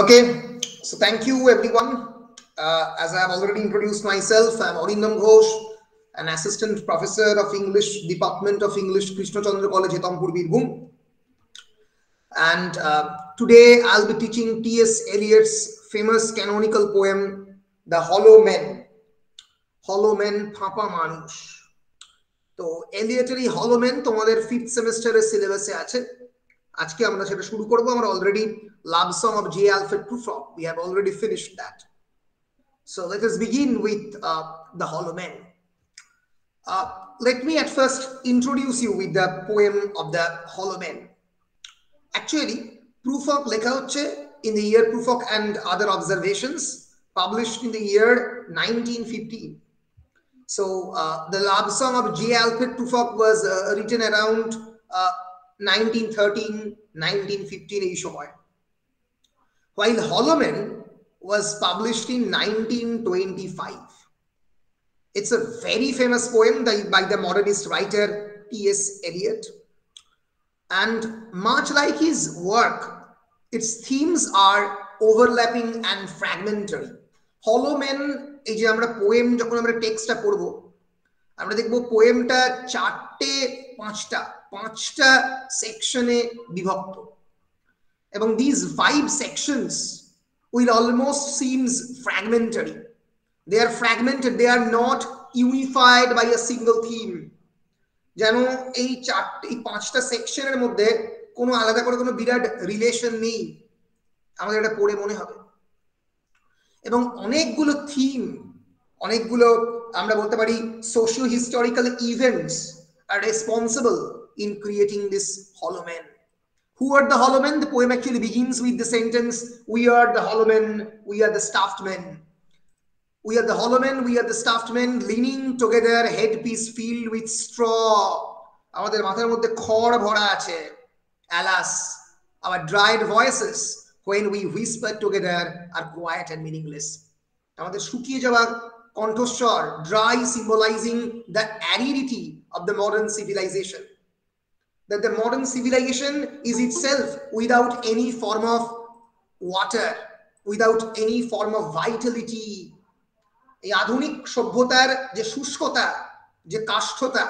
Okay, so thank you everyone. As I have already introduced myself, I am Arindam Ghosh, an assistant professor of English, Department of English, Krishna Chandra College, Hetampur, Birbhum. And today I'll be teaching T.S. Eliot's famous canonical poem, The Hollow Men. Hollow Men, Phapa Manush. তো এলিয়টের এই হলো main তোমাদের 5th সেমিস্টারের সিলেবাসে আছে। আজকে আমরা সেটা শুরু করব। আমরা already love song of J Alfred Prufrock, we have already finished that. So let us begin with the hollow men. Let me at first introduce you with the poem of the hollow men. Actually, Prufrock লেখা হচ্ছে in the year Prufrock and other observations, published in the year 1915. So the love song of J. Alfred Prufrock was written around 1913, 1915 এই সময়, while Hollow Men was published in 1925. It's a very famous poem by the modernist writer T.S. Eliot, and much like his work, its themes are overlapping and fragmentary. Hollow Men, এই যে আমরা poem যখন আমরা টেক্সটটা পড়বো, আমরা দেখবো পোয়েমটা পাঁচটা সেকশনে বিভক্ত, এবং these 5 sections will almost seems fragmentary. They are fragmented, they are not unified by a single theme. যেন এই 5টা সেকশনের মধ্যে কোনো আলাদা করে কোনো বিরাট রিলেশন নেই, আমাদের এটা পড়ে মনে হবে। এবং অনেকগুলো থিম, অনেকগুলো আমরা বলতে পারি socio historical events R responsible in creating this হলো man. Who are the hollow men? The poem actually begins with the sentence, we are the hollow men, we are the stuffed men. We are the hollow men, we are the stuffed men, leaning together, headpiece filled with straw. আমাদের মাথার মধ্যে খড় ভরা আছে। Alas, our dried voices when we whisper together are quiet and meaningless. আমাদের শুকিয়ে যাওয়া কণ্ঠস্বর, dry, symbolizing the aridity of the modern civilization. That the modern civilization is itself without any form of water, without any form of vitality. এই আধুনিক সভ্যতার যে শুষ্কতা, যে কাষ্ঠতা,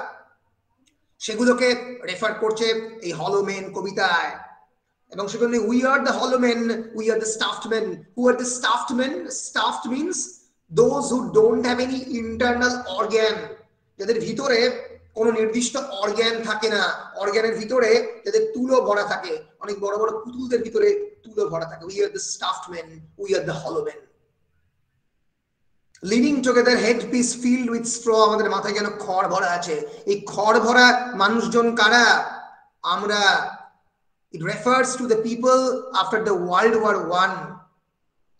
সেগুলোকে রেফার করছে এই হলো মেন কবিতায়। এবং সেখানে we are the hollow men, we are the stuffed men. Who are the stuffed men? Stuffed means those who don't have any internal organ, যাদের ভিতরে কোনো নির্দিষ্ট অর্গ্যান থাকে না, অর্গ্যানের ভিতরে যাদের তুলো ভরা থাকে, অনেক বড় বড় পুতুলদের ভিতরে তুলো ভরা থাকে। We are the stuffed men, we are the hollow men. Leaning together, headpiece filled with straw. আমাদের মাথায় যেন খড় ভরা আছে। এই খড় ভরা মানুষজন কারা? আমরা। It refers to the people after the World War I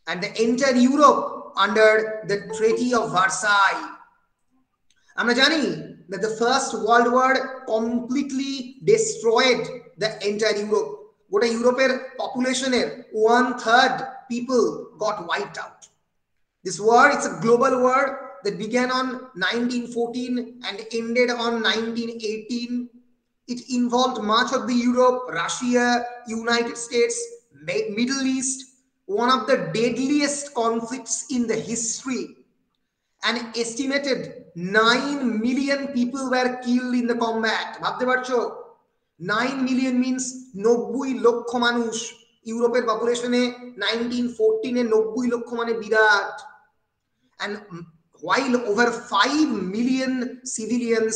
and the entire Europe under the Treaty of Versailles. আমরা জানি that the First World War completely destroyed the entire Europe. গোটা ইউরোপের পপুলেশনের 1/3 people got wiped out. This war, it's a global war that began on 1914 and ended on 1918. It involved much of the Europe, Russia, United States, Middle East, one of the deadliest conflicts in the history. An estimated 9 million people were killed in the combat. ভাবতে পারছো? 9 million means 90 লক্ষ মানুষ। ইউরোপের পপুলেশনে 1914 এ 90 লক্ষ মানে বিরাট। And while over 5 million civilians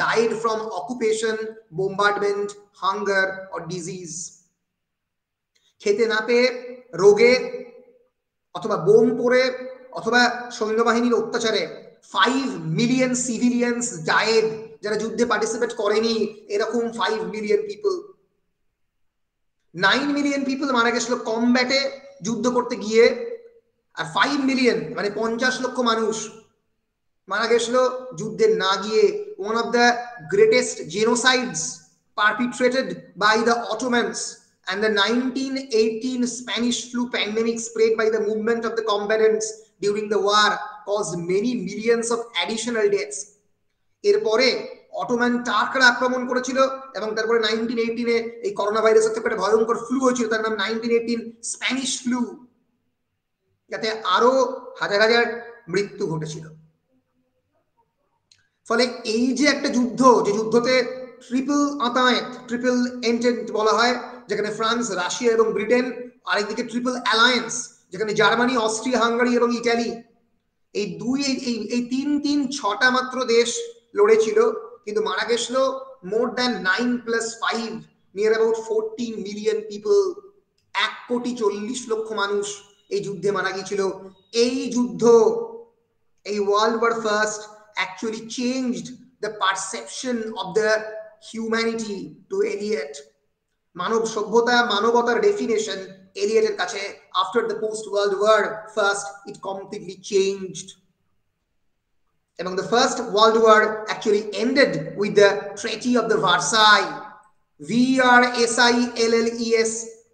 died from occupation, bombardment, hunger or disease. খেতে না পেয়ে, রোগে, অথবা বোম পড়ে, অথবা সৈন্যবাহিনীর অত্যাচারে 5 million civilians died. যারা যুদ্ধে পার্টিসিপেট করেনি, এরকম 5 million people. 9 million people মারা গেছিল কমব্যাটে, যুদ্ধ করতে গিয়ে, আর 5 million মানে 50 লক্ষ মানুষ মারা গেছিল যুদ্ধে না গিয়ে। One of the greatest genocides perpetrated by the Ottomans and the 1918 Spanish flu pandemic spread by the movement of the combatants during the war caused many millions of additional deaths. এরপরে Ottoman টার্করা আক্রমণ করেছিল এবং তারপরে 1918-এ এই corona ভাইরাসের থেকে একটা ভয়ঙ্কর ফ্লু হয়েছিল, তার নাম 1918 স্প্যানিশ ফ্লু, যাতে আরো হাজার হাজার মৃত্যু ঘটেছিল। ফলে এই যে একটা যুদ্ধ, যে যুদ্ধতে ট্রিপল আতায়েত, ট্রিপল এন্টেন্ট বলা হয়, যেখানে ফ্রান্স, রাশিয়া এবং ব্রিটেন, আরেকদিকে ট্রিপল অ্যালায়েন্স যেখানে জার্মানি, অস্ট্রিয়া, হাঙ্গারি এবং ইটালি, এই তিন ছটা মাত্র দেশ লড়েছিল, কিন্তু মারা গেছিল more than 9+5, near about 14 million people, 1,40,00,000,000 মানুষ এই যুদ্ধে মারা গিয়েছিল। এই যুদ্ধ, এই world war first actually changed the perception of the humanity to Eliot. মানব সভ্যতা, মানবতার ডেফিনেশন এলিয়টের কাছে after the post world war first it completely changed. এবং the first world war actually ended with the treaty of the Versailles, VRSILLES,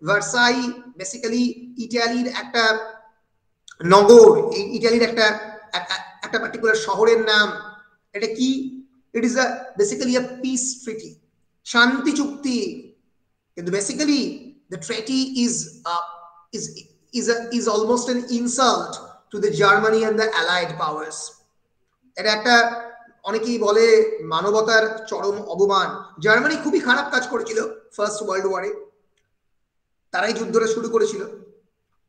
Versailles basically ইটালির একটা নগর, ইটালির একটা particular শহরের নাম। এটা কি? It is basically a piece ট্রিটি, শান্তি চুক্তি, কিন্তু basically the treaty is almost an insult to the Germany and the allied powers. এটা একটা, অনেকেই বলে মানবতার চরম অবমান। জার্মানি খুবই খারাপ কাজ করেছিল ফার্স্ট ওয়ার্ল্ড ওয়ারে, তারাই যুদ্ধটা শুরু করেছিল,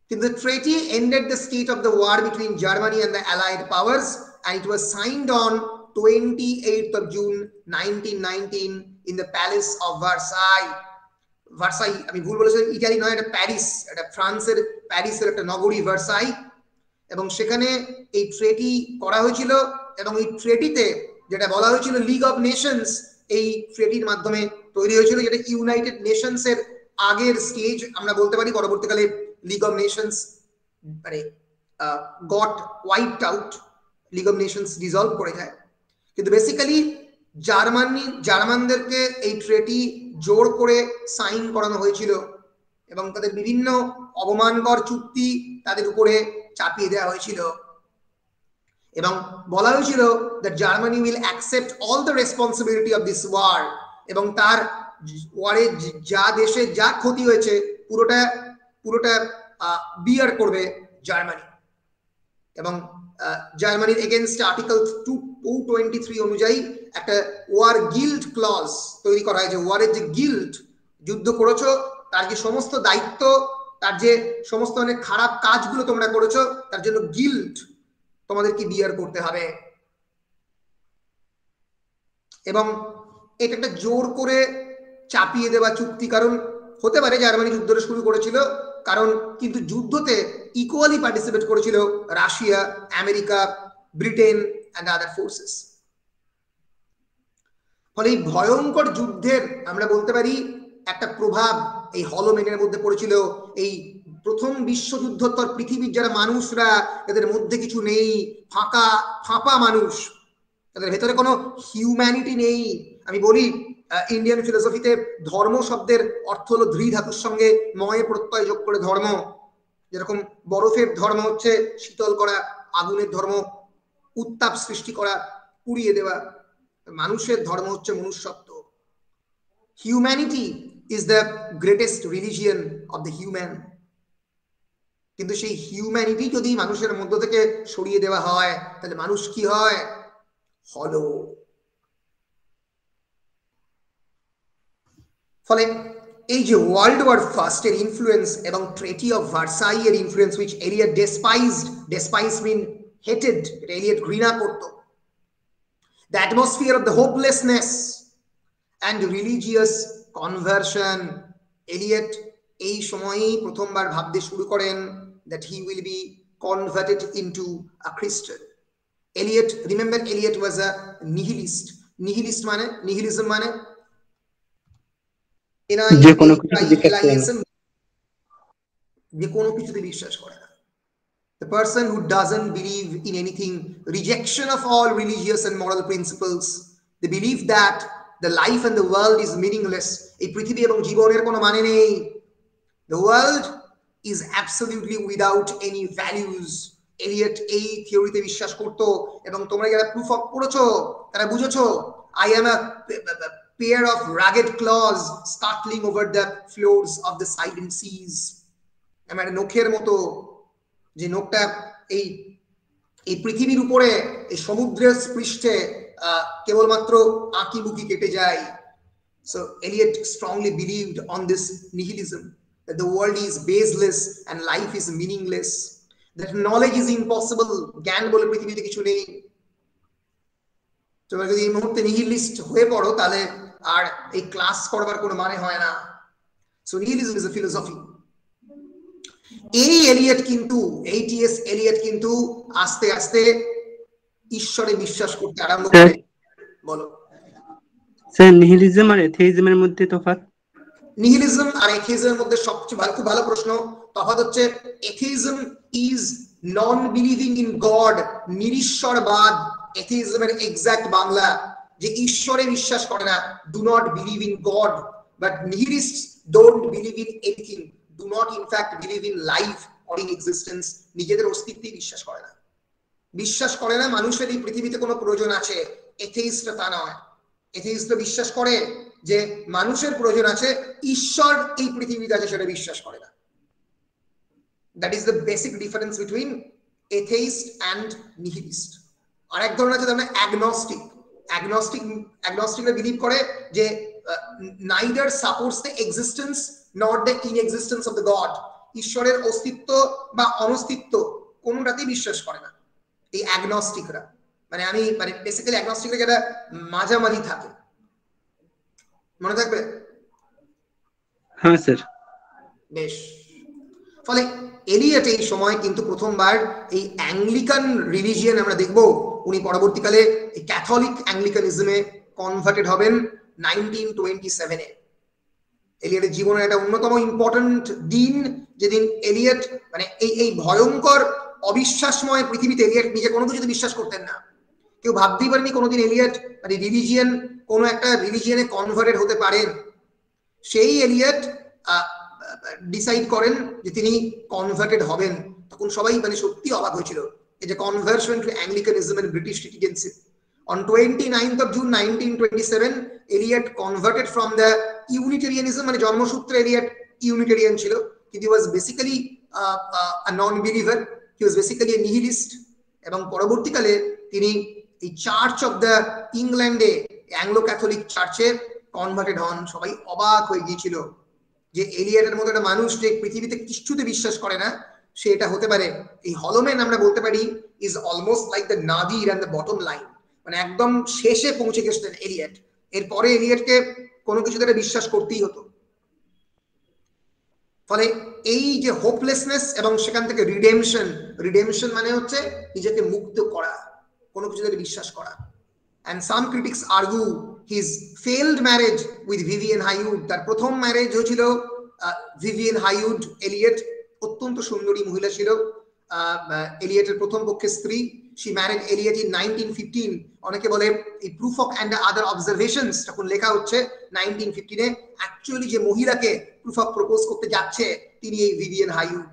কিন্তু the treaty ended the state of the war between Germany and the Allied powers, and it was signed on 28th of June 1919 in the Palace of Versailles. Versailles, আমি ভুল বলেছি, ইটালি নয়, এটা প্যারিস, এটা ফ্রান্সের প্যারিসের একটা নগরী ভার্সাই, এবং সেখানে এই ট্রেটি করা হয়েছিল। এবং এই ট্রেটিতে যেটা বলা হয়েছিল লিগ অফ নেশনস, এই ট্রেটির মাধ্যমে তৈরি হয়েছিল, যেটা ইউনাইটেড নেশনসের আগের স্টেজ আমরা বলতে পারি। পরবর্তীকালে লিগ অফ নেশনস মানে goat wiped out, league of Nations dissolve করে যায়। কিন্তু বেসিক্যালি জার্মানদেরকে এই ট্রেটি জোর করে সাইন করানো হয়েছিল এবং তাদের বিভিন্ন অবমানকর চুক্তি তাদের উপরে চাপিয়ে দেওয়া হয়েছিল, এবং বলা হয়েছিল that Germany will accept all the responsibility of this war, এবং তার ওয়ারে যা দেশে যা ক্ষতি হয়েছে পুরোটা বিয়ার করবে জার্মানি। এবং জার্মানির এগেনস্ট আর্টিকেল 223 অনুযায়ী একটা ওয়ার গিল্ড ক্লজ তৈরি করা হয়েছে। ওয়ারের যে গিল্ড, যুদ্ধ করেছো তার যে সমস্ত দায়িত্ব, তার যে সমস্ত অনেক খারাপ কাজগুলো তোমরা করেছো, তার জন্য গিল্ড তোমাদেরকে বিয়ার করতে হবে। এবং এটা একটা জোর করে চাপিয়ে দেওয়া চুক্তি, কারণ হতে পারে জার্মানি যুদ্ধটা শুরু করেছিল কারণ, কিন্তু যুদ্ধতে ইকুয়ালি পার্টিসিপেট করেছিল Russia, America, Britain and other forces. ফলে এই ভয়ঙ্কর যুদ্ধের আমরা বলতে পারি একটা প্রভাব এই হলোমেনের মধ্যে পড়েছিল। এই প্রথম বিশ্বযুদ্ধোত্তর পৃথিবীর যারা মানুষরা, এদের মধ্যে কিছু নেই, ফাঁপা মানুষ, তাদের ভেতরে কোনো হিউম্যানিটি নেই। আমি বলি ইন্ডিয়ান ফিলোসফিতে ধর্ম শব্দের অর্থ হলো ধৃ ধাতুর সঙ্গে ময়ে প্রত্যয় যোগ করে ধর্ম। যেরকম বরফের ধর্ম হচ্ছে শীতল করা, আগুনের ধর্ম উত্তাপ সৃষ্টি করা, পুড়িয়ে দেওয়া, মানুষের ধর্ম হচ্ছে মনুষ্যত্ব। Humanity is the greatest religion of the human. কিন্তু সেই হিউম্যানিটি যদি মানুষের মধ্য থেকে সরিয়ে দেওয়া হয়, তাহলে মানুষ কি হয়? হলো। ফলে এই যে ওয়ার্ল্ড ওয়ার ফার্স্ট এর ইনফ্লুয়েন্স এবং ট্রেটি অফ ভার্সাই এর influence, which Eliot despised mean hated, এটা এলিয়ট ঘৃণা করত। The atmosphere of the hopelessness and religious conversion, Eliot এই সময়ই প্রথমবার ভাবতে শুরু করেন that he will be converted into a Christian. Eliot, remember, Eliot was a nihilist. Nihilist মানে, nihilism মানে যে কোনো কিছুতে বিশ্বাস করে না। The person who doesn't believe in anything, rejection of all religious and moral principles, the belief that the life and the world is meaningless, এই পৃথিবী এবং জীবনের কোনো মানে নেই, the world is absolutely without any values. Eliot এই থিওরিতে বিশ্বাস করত, এবং তোমরা যারা প্রুফ অফ পড়েছো তারা বুঝেছো I am a pair of ragged claws scuttling over the floors of the silent seas. আমি একটা নখের মতো, যে নখটা এই পৃথিবীর উপরে এই সমুদ্রের পৃষ্ঠে কেবলমাত্র আঁকিবুকি কেটে যায়। So Eliot strongly believed on this nihilism, that the world is baseless and life is meaningless, that knowledge is impossible, জ্ঞান বলে পৃথিবীতে কিছু নেই। তোমরা যদি এই মুহূর্তে নিহিলিস্ট হয়ে পড়ো তাহলে আর এই ক্লাস করবার কোনো মানে হয় না। So nihilism is a philosophy. এই এলিয়ট কিন্তু, টি.এস. এলিয়ট কিন্তু আস্তে আস্তে ঈশ্বরে বিশ্বাস করতে আরম্ভ করে। বলো স্যার, নিহিলিজম আর এথেইজমের মধ্যে তফাৎ? নিহিলিজম আর এথেইজমের মধ্যে সবচেয়ে খুব ভালো প্রশ্ন। তফাৎ হচ্ছে atheism is non believing in God, নিরীশ্বরবাদ। এথেইজমের এক্সাক্ট বাংলা যে ঈশ্বরে বিশ্বাস করে না, do not believe in God. But nihilists don't believe in anything, do not in fact believe in life or in existence. নিজেদের অস্তিত্বই বিশ্বাস করে না, বিশ্বাস করে না মানুষের এই পৃথিবীতে কোনো প্রয়োজন আছে। এথেইস্টরা তা নয়। এথেইস্টরা বিশ্বাস করে যে মানুষের প্রয়োজন আছে, ঈশ্বর এই পৃথিবীতে আছে সেটা বিশ্বাস করে না। That is the basic difference between atheist and nihilist. আর এক ধরনের আছে অ্যাগনস্টিক। অ্যাগনস্টিকরা বিলিভ করে যে neither supports the existence not the inexistence of the God. ঈশ্বরের অস্তিত্ব বা অনস্তিত্ব কোনোটাতেই বিশ্বাস করে না এই অ্যাগনস্টিকরা। আমি বেসিক্যালি অ্যাগনস্টিকরা যারা মাঝামাঝি থাকে, মনে থাকবে? হ্যাঁ স্যার। বেশ। ফলে এলিয়ট এই সময় কিন্তু প্রথমবার এই অ্যাংলিকান রিলিজিয়ন আমরা দেখব। উনি পরবর্তীকালে এই ক্যাথলিক অ্যাংলিকানিজমে কনভার্টেড হবেন 1927-এ। এলিয়টের জীবনের একটা অন্যতম ইম্পর্টেন্ট দিন, যেদিন এলিয়ট এই ভয়ঙ্কর অবিশ্বাসময় পৃথিবীতে এলিয়ট নিজে কোনো কিছুতে বিশ্বাস করতেন না। কেউ ভাবতেই পারেনি কোনোদিন এলিয়ট রিলিজিয়ন, কোনো একটা রিলিজিয়নে কনভার্টেড হতে পারেন। সেই এলিয়ট ডিসাইড করেন যে তিনি কনভার্টেড হবেন। তখন সবাই সত্যি অবাক হয়েছিল, এই যে conversion to Anglicanism and British citizenship. On 29th of June 1927, Eliot converted from the Unitarianism, জন্মসূত্রে এলিয়ট ইউনিটেরিয়ান ছিল, কিন্তু he was basically a non-believer, he was basically a nihilist। এবং পরবর্তীকালে তিনি এই চার্চ অফ দ্য ইংল্যান্ডে, অ্যাংলো ক্যাথলিক চার্চে converted হন। সবাই অবাক হয়ে গিয়েছিল যে এলিয়টের মতো একটা মানুষ যে পৃথিবীতে কিছুতে বিশ্বাস করে না, সে এটা হতে পারে। এই হলোম্যান আমরা বলতে পারি is almost like the Nadir and the bottom line, একদম শেষে পৌঁছে গেছিলেন এলিয়ট। এরপরে এলিয়টকে কোনো কিছুতে বিশ্বাস করতেই হতো। ফলে এই যে হোপলেসনেস এবং সেখান থেকে রিডেমশন মানে হচ্ছে নিজেকে মুক্ত করা, কোনো কিছুতে বিশ্বাস করা। And some critics argue his failed marriage with Vivienne Haywood, তার প্রথম ম্যারেজ হয়েছিল ভিভিয়েন হাইউড। এলিয়ট অত্যন্ত সুন্দরী মহিলা ছিল, এলিয়টের প্রথম পক্ষের স্ত্রী। She married Eliot in 1915. অনেকে বলে এই proof of and other observations যখন লেখা হচ্ছে 1915-এ, অ্যাকচুয়ালি যে মহিলাকে প্রুফ অফ প্রপোজ করতে যাচ্ছে তিনি এই ভিভিয়েন হাইউড।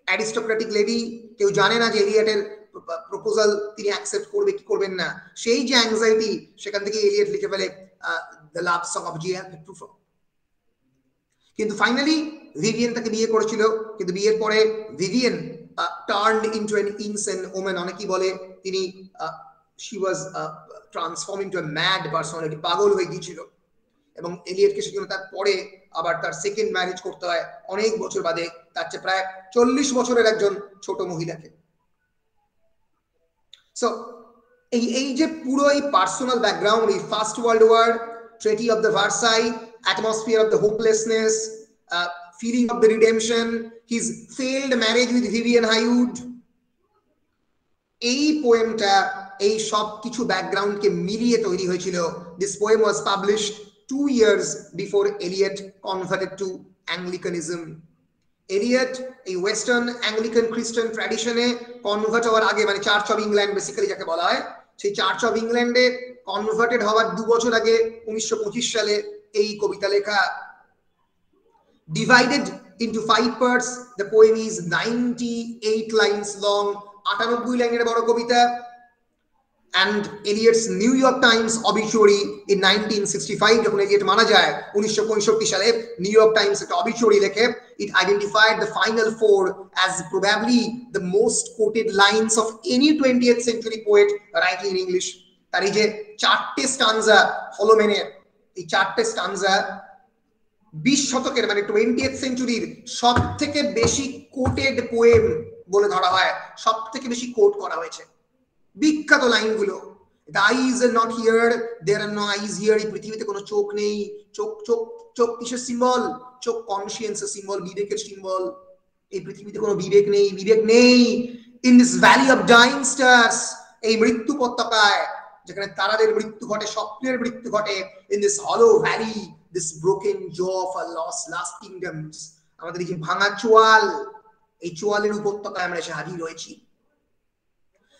অ্যারিস্টোক্রেটিক লেডি, কেউ জানে না যে এলিয়টের প্রপোজাল তিনি অ্যাকসেপ্ট করবে কি করবেন না। সেই যে অ্যাংজাইটি, সেখান থেকে এলিয়ট লিখে ফেলে the love song of G and proof of. কিন্তু ফাইনালি ভিভিয়েন তাকে বিয়ে করেছিল, কিন্তু বিয়ের পরে Vivienne turned into an insane woman। অনেকেই বলে তিনি she was transformed into a mad personality, পাগল হয়ে গিয়েছিল। এবং এলিয়টকে সেজন্য তার পরে আবার তার সেকেন্ড ম্যারেজ করতে হয় অনেক বছর বাদে, তার চেয়ে প্রায় 40 বছরের একজন ছোট মহিলাকে। সো এই যে পুরো এই পার্সোনাল ব্যাকগ্রাউন্ড, এই first world war, treaty of the Versailles, atmosphere of the hopelessness, feeling of the redemption, his failed marriage with Vivienne Haywood, এই পোয়েমটা এই সব কিছু ব্যাকগ্রাউন্ডকে মিলিয়ে তৈরি হয়েছিল। This poem was published 2 years before Eliot converted to Anglicanism. Eliot এই western Anglican খ্রিস্টান ট্র্যাডিশনে convert হওয়ার আগে, চার্চ অফ ইংল্যান্ড বেসিক্যালি যাকে বলা হয়, সেই চার্চ অফ ইংল্যান্ডে কনভার্টেড হওয়ার 2 বছর আগে 1925 সালে এই কবিতা লেখা। Divided into 5 parts, the poem is 98 lines long, 98 লাইনের বড় কবিতা। and Eliot's New York Times obituary in 1965 যখন এলিয়ট মারা যায় 1965 সালে নিউ ইয়র্ক টাইমস একটা obituary লেখে, it identified the final four as probably the most quoted lines of any 20th century poet writing in English. তার এই যে চারটে স্টানজা হলোম্যানের, এই চারটে স্টানজা 20 শতকের মানে 20th সেঞ্চুরির সব থেকে বেশি কোটেড পোয়েম বলে ধরা হয়, সব থেকে বেশি কোট করা হয়েছে। বিখ্যাত লাইনগুলো, the eyes are not here, there are no eyes here, এই পৃথিবীতে কোনো চোখ নেই, চোখ চোখ চোখ কিসের সিম্বল? চোখ কনসিয়েন্সের সিম্বল, বিবেকের সিম্বল। এই পৃথিবীতে কোনো বিবেক নেই, বিবেক নেই। in this valley of dying stars, এই মৃত্যু উপত্যকায় যেখানে তারাদের মৃত্যু ঘটে, স্বপ্নের মৃত্যু ঘটে, in this hollow valley, this broken jaw of our lost kingdoms, আমাদের এই যে ভাঙা চোয়াল, এই চোয়ালের উপত্যকায় আমরা এসে হাজির হয়েছি।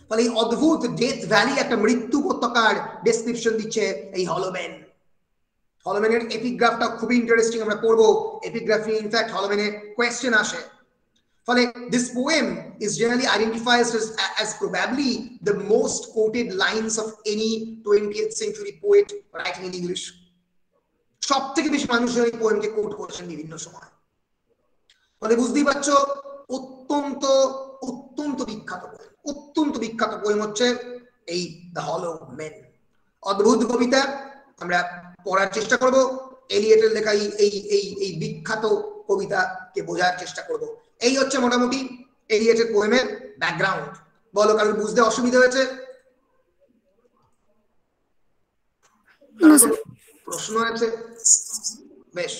ফলে এই অদ্ভুত ডেথ ভ্যালি একটা মৃত্যু উপত্যকার ডেসক্রিপশন দিচ্ছে এই হলোম্যান। হলোম্যানের এপিগ্রাফটা খুবই ইন্টারেস্টিং, আমরা পড়বো এপিগ্রাফ নিয়ে, ইনফ্যাক্ট হলোম্যানের কোয়েশ্চেন আসে। ফলে this poem is generally identified as probably the most quoted lines of any 20th century poet writing in English. সব থেকে বেশি মানুষ এই পোয়েমকে কোট করেছেন বিভিন্ন সময়। ফলে বুঝতেই পারছো অত্যন্ত অত্যন্ত বিখ্যাত পোয়েম, অত্যন্ত বিখ্যাত পোয়েম হচ্ছে এই দ্য হলো ম্যান। অদ্ভুত কবিতা, আমরা পড়ার চেষ্টা করব, এলিয়টের লেখা এই বিখ্যাত কবিতাকে বোঝার চেষ্টা করব। এই হচ্ছে মোটামুটি এলিয়টের পোয়েমের ব্যাকগ্রাউন্ড। বলো, কারোর বুঝতে অসুবিধা হয়েছে? প্রশ্ন আছে? বেশ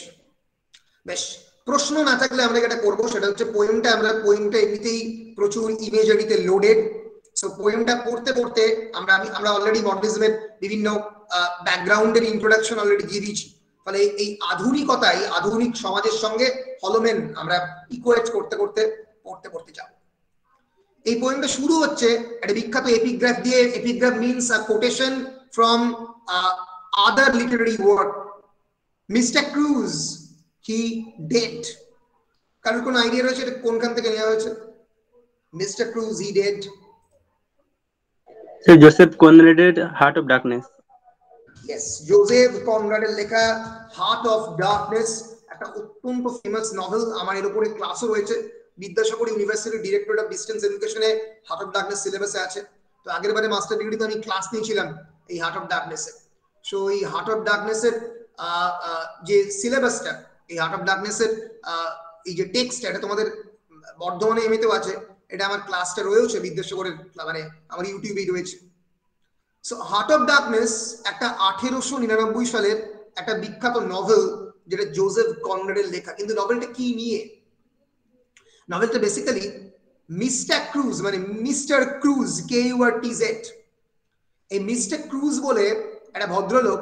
বেশ, প্রশ্ন না থাকলে আমরা যেটা করবো সেটা হচ্ছে পোয়েমটা এমনিতেই প্রচুর ইমেজারিতে লোডেড। সো পোয়েমটা পড়তে পড়তে আমরা অলরেডি মডার্নিজমের বিভিন্ন ব্যাকগ্রাউন্ডের ইন্ট্রোডাকশন অলরেডি দিয়ে দিয়েছি। ফলে এই আধুনিকতাই আধুনিক সমাজের সঙ্গে হলোম্যান আমরা ইকুয়েট করতে করতে পড়তে যাব। এই পোয়েমটা শুরু হচ্ছে একটা বিখ্যাত এপিগ্রাফ দিয়ে। Epigraph means a quotation from other literary work. Mister Kurtz he dead, কারোর কোন আইডিয়া রয়েছে এটা কোনখান থেকে নেওয়া হয়েছে? Mister Kurtz he dead, sir Joseph কনরাডের heart of darkness. yes, Joseph কনরাডের লেখা হার্ট অফ ডার্কনেস, একটা অত্যন্ত ফেমাস নভেল। আমার এর উপরে ক্লাসও রয়েছে, Vidyasagar university directorate of distance এডুকেশনে হার্ট অফ ডার্কনেস সিলেবাসে আছে। তো আগের বারে মাস্টার ডিগ্রিতে আমি ক্লাস নিয়েছিলাম এই হার্ট অফ ডার্কনেসে। সো এই হার্ট অফ ডার্কনেসের যে সিলেবাসটা, এই হার্ট অফ ডার্কনেসের এই যে টেক্সট, এটা তোমাদের বর্ধমানে এমনিতেও আছে, এটা আমার ক্লাসটা রয়েছে বিদ্যাসাগরের, মানে আমার ইউটিউবেই রয়েছে। সো হার্ট অফ ডার্কনেস একটা 1899 সালের একটা বিখ্যাত নভেল, যেটা জোসেফ কনরাডের লেখা। কিন্তু নভেলটা কি নিয়ে? নভেলটা বেসিক্যালি মিস্টার ক্রুজ, মানে মিস্টার ক্রুজ, KURTZ, এই মিস্টার ক্রুজ বলে একটা ভদ্রলোক,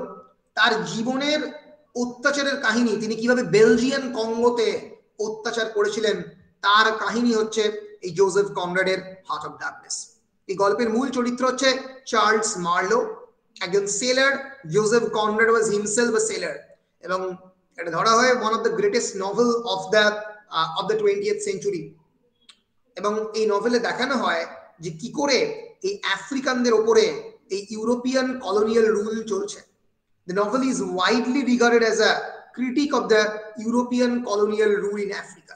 তার জীবনের অত্যাচারের কাহিনী, তিনি কিভাবে বেলজিয়ান কঙ্গোতে অত্যাচার করেছিলেন তার কাহিনী হচ্ছে এই জোসেফ কনরাডের হার্ট অফ ডার্কনেস। এই গল্পের মূল চরিত্র হচ্ছে চার্লস মার্লো, একজন সেলার। জোসেফ কনরাড ওয়াজ হিমসেলফ আ সেলার, এবং এটা ধরা হয় one of the greatest novel of the 20th century. এবং এই নভেলে দেখানো হয় যে কি করে এই আফ্রিকানদের ওপরে এই ইউরোপিয়ান কলোনিয়াল রুল চলছে। The novel is widely regarded as a critique of the European colonial rule in Africa.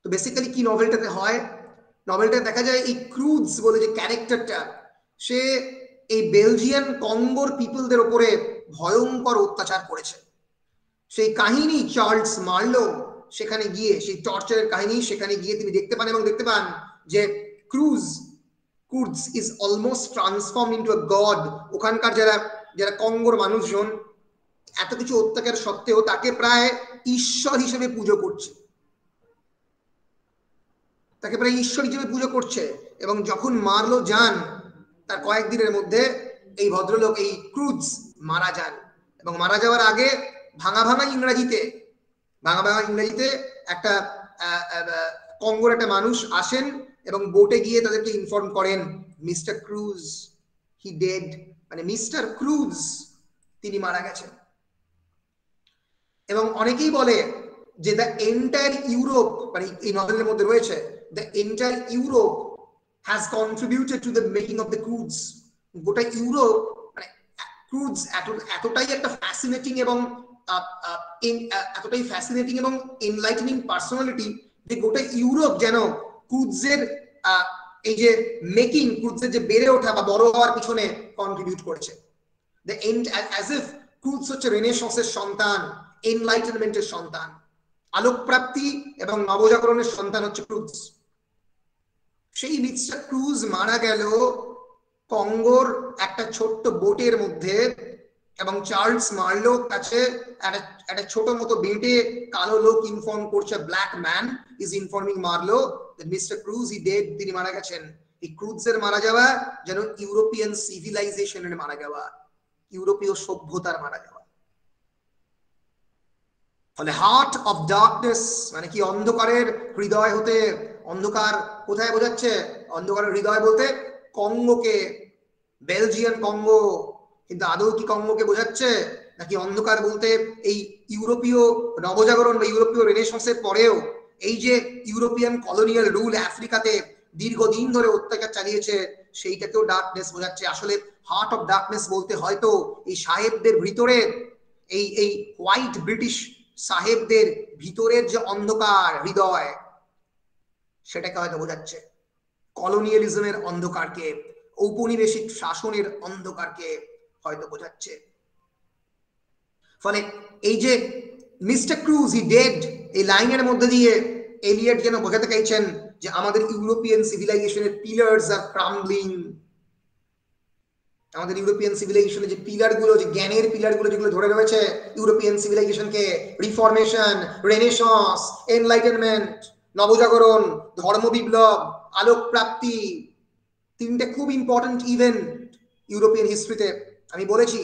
তো বেসিক্যালি কি নভেলটাতে হয়? নভেলটা দেখা যায় এই ক্রুজ বলে যে ক্যারেক্টারটা, সে এই বেলজিয়ান কঙ্গোর পিপলদের উপরে ভয়ঙ্কর অত্যাচার করেছে। সেই কাহিনী চার্লস মার্লো সেখানে গিয়ে, সেই টর্চারের কাহিনী সেখানে গিয়ে তিনি দেখতে পান, এবং দেখতে পান যে cruise is almost transformed into a god. ওখানকার যারা কঙ্গোর মানুষজন এত কিছু অত্যাচার সত্ত্বেও তাকে প্রায় ঈশ্বর হিসেবে পুজো করছে, তাকে প্রায় ঈশ্বর হিসেবে পুজো করছে। এবং যখন মার্লো যান, তার কয়েকদিনের মধ্যে এই ভদ্রলোক, এই ক্রুজ মারা যান। এবং মারা যাওয়ার আগে ভাঙা ভাঙা ইংরেজিতে একটা কঙ্গোর একটা মানুষ আসেন এবং বোটে গিয়ে তাদেরকে ইনফর্ম করেন মিস্টার ক্রুজ হি ডেড, মানে মিস্টার ক্রুজ তিনি মারা গেছেন। এবং অনেকেই বলে যে দ্য এন্টায়ার ইউরোপ, মানে এই নভেলের মধ্যে রয়েছে, the entire Europe has contributed to the making of the crudes. গোটা ইউরোপ মানে ক্রুডস এতটাই একটা ফ্যাসিনেটিং এবং এতটাই ফ্যাসিনেটিং এবং এনলাইটেনিং পার্সোনালিটি যে গোটা ইউরোপ যেন ক্রুডসের এই যে মেকিং, ক্রুডসের যে বেড়ে ওঠা বা বড় হওয়ার পিছনে কন্ট্রিবিউট করেছে। দ্য এন্ড অ্যাজ ইফ ক্রুডস হচ্ছে রেনেসাঁসের সন্তান, এনলাইটেনমেন্টের সন্তান, আলোকপ্রাপ্তি এবং নবজাগরণের সন্তান হচ্ছে ক্রুডস। সেই মিস্টার ক্রুজ মারা গেল কঙ্গোর একটা ছোট্ট বোটের মধ্যে, এবং চার্লস মার্লো কাছে একটা ছোট মতো বেটে কালো লোক ইনফর্ম করছে, black man is informing Marlow that mister Kurtz he dead, তিনি মারা গেছেন। এই ক্রুজের মারা যাওয়া যেন ইউরোপিয়ান সিভিলাইজেশনের মারা যাওয়া, ইউরোপীয় সভ্যতার মারা যাওয়া। ফলে হার্ট অফ ডার্কনেস মানে কি, অন্ধকারের হৃদয় হতে, অন্ধকার কোথায় বোঝাচ্ছে? অন্ধকারের হৃদয় বলতে কঙ্গোকে, বেলজিয়ান কঙ্গো, কিন্তু আদৌ কি কঙ্গোকে বোঝাচ্ছে নাকি অন্ধকার বলতে এই ইউরোপীয় নবজাগরণ বা ইউরোপীয় রেনেসাঁসের পরেও এই যে ইউরোপিয়ান কলোনিয়াল রুল আফ্রিকাতে দীর্ঘদিন ধরে অত্যাচার চালিয়েছে সেইটাকেও ডার্কনেস বোঝাচ্ছে? আসলে হার্ট অফ ডার্কনেস বলতে হয়তো এই সাহেবদের ভিতরে, এই হোয়াইট ব্রিটিশ সাহেবদের ভিতরের যে অন্ধকার হৃদয় সেটাকে হয়তো বোঝাচ্ছে, কলোনিয়ালিজমের অন্ধকারকে, ঔপনিবেশিক শাসনের অন্ধকারকে হয়তো বোঝাচ্ছে। ফলে এই যে মিস্টার ক্রুজ হি ডেড, এই লাইনের মধ্যে দিয়ে এলিয়ট যেন বোঝাতে চাইছেন যে আমাদের ইউরোপিয়ান সিভিলাইজেশনের পিলার্স আর ক্রাম্বলিং। আমাদের ইউরোপিয়ান সিভিলাইজেশনের যে পিলার গুলো, যে জ্ঞানের পিলার গুলো যেগুলো ধরে রয়েছে ইউরোপিয়ান সিভিলাইজেশনকে, রিফরমেশন, রেনেসাঁস, এনলাইটেনমেন্ট, নবজাগরণ, ধর্ম বিপ্লব, আলোক প্রাপ্তি, তিনটে খুব ইম্পর্টেন্ট ইভেন্ট ইউরোপিয়ান হিস্ট্রিতে। আমি বলেছি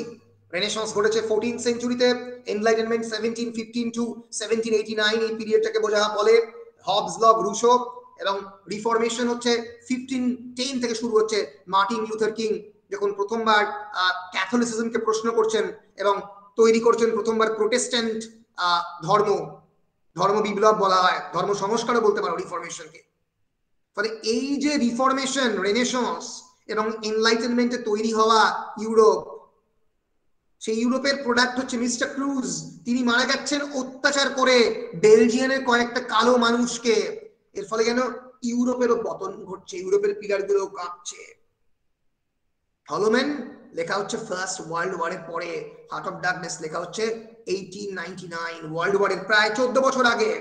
রেনেসাঁস ঘটেছে 14th সেঞ্চুরিতে, এনলাইটেনমেন্ট 1715 টু 1789 এই পিরিয়ডটাকে বোঝা বলে, হবস ল, রুশো, এবং রিফরমেশন হচ্ছে 1510 থেকে শুরু হচ্ছে, মার্টিন লুথার কিং যখন প্রথমবার ক্যাথলিসিজমকে প্রশ্ন করছেন এবং তৈরি করছেন প্রথমবার প্রোটেস্ট্যান্ট ধর্ম বিপ্লব বলা হয়, ধর্ম সংস্কারও বলতে পারো রিফরমেশনকে। ফলে এই যে রিফরমেশন, রেনেসাঁস এবং এনলাইটেনমেন্টে তৈরি হওয়া ইউরোপ, সেই ইউরোপের প্রোডাক্ট হচ্ছে মিস্টার ক্রুজ। তিনি মারা যাচ্ছেন অত্যাচার করে বেলজিয়ানের কয়েকটা কালো মানুষকে। এর ফলে যেন ইউরোপেরও পতন ঘটছে, ইউরোপের পিলার গুলো কাঁপছে। হলোম্যান লেখা হচ্ছে ফার্স্ট ওয়ার্ল্ড ওয়ারের পরে, হার্ট অফ ডার্কনেস লেখা হচ্ছে 1899, ওয়ার্ল্ড ওয়ারের প্রায় 14 বছর আগে।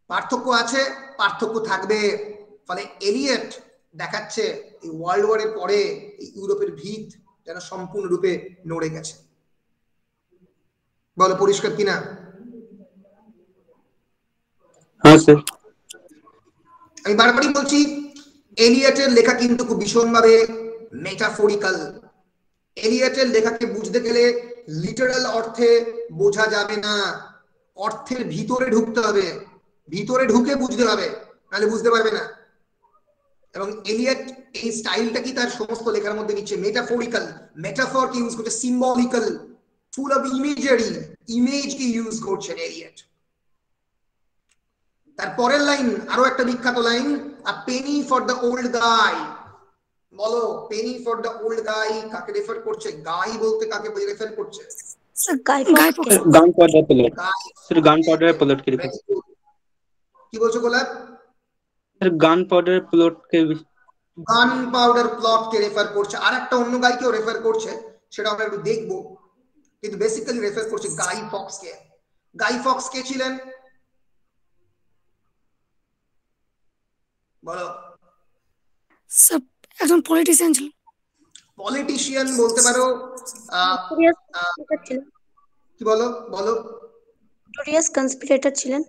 পার্থক্য আছে, পার্থক্য থাকবে। ফলে এলিয়ট দেখাচ্ছে এই ওয়ার্ল্ড ওয়ারের পরে এই ইউরোপের ভিত যেন সম্পূর্ণরূপে নড়ে গেছে। বলো পরিষ্কার কিনা? হ্যাঁ স্যার। আমি বারবারই বলছি এলিয়টের লেখা কিন্তু খুব ভীষণভাবে মেটাফোরিক্যাল। এলিয়টের লেখাকে বুঝতে গেলে লিটারাল অর্থে বোঝা যাবে না, অর্থের ভিতরে ঢুকতে হবে, ভিতরে ঢুকে বুঝতে হবে, নাহলে বুঝতে পারবে না। এবং এলিয়ট এই স্টাইলটা কি তার সমস্ত লেখার মধ্যে নিচ্ছে, মেটাফোরিক্যাল, মেটাফর কি ইউজ করছে, symbolical, full of imagery, image কি ইউজ করছেন এলিয়ট। তার পরের লাইন আরো একটা বিখ্যাত line, a penny for the old guy. বলো penny for the old guy কাকে রেফার করছে? গাই বলতে কাকে রেফার করছে? Gunpowder plot, sir gunpowder plot কে রেফার। কি বলছো গোলাপ? স্যার গান পাউডার প্লট কে, গান পাউডার প্লট কে রেফার করছে। আর একটা অন্য গাইকেও রেফার করছে, সেটা আমরা একটু দেখবো, কিন্তু বেসিক্যালি রেফার করছে গাই ফক্স কে। গাই ফক্স কে ছিলেন বলো? সব একজন পলিটিশিয়ান ছিল। পলিটিশিয়ান বলতে পারো, কি বলো বলো? নোটোরিয়াস কনস্পিরেটর ছিলেন।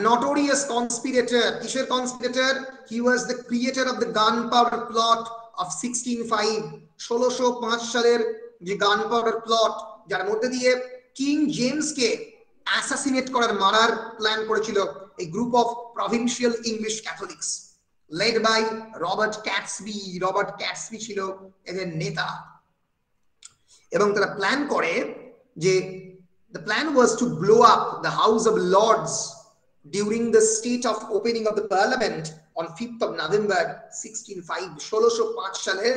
Notorious conspirator. কিসের conspirator? He was the creator of the gunpowder plot of 1605, 1605 সালের যে গানপাউডার প্লট, যার মধ্যে দিয়ে কিং জেমস কে অ্যাসাসিনেট করার, মারার প্ল্যান করেছিল এই group of provincial English Catholics led by Robert Catesby. Robert Catesby ছিল এদের নেতা, এবং তারা প্ল্যান করে যে the plan was to blow up the House of Lords during the state of opening of the Parliament on 5th of November 1605 সালে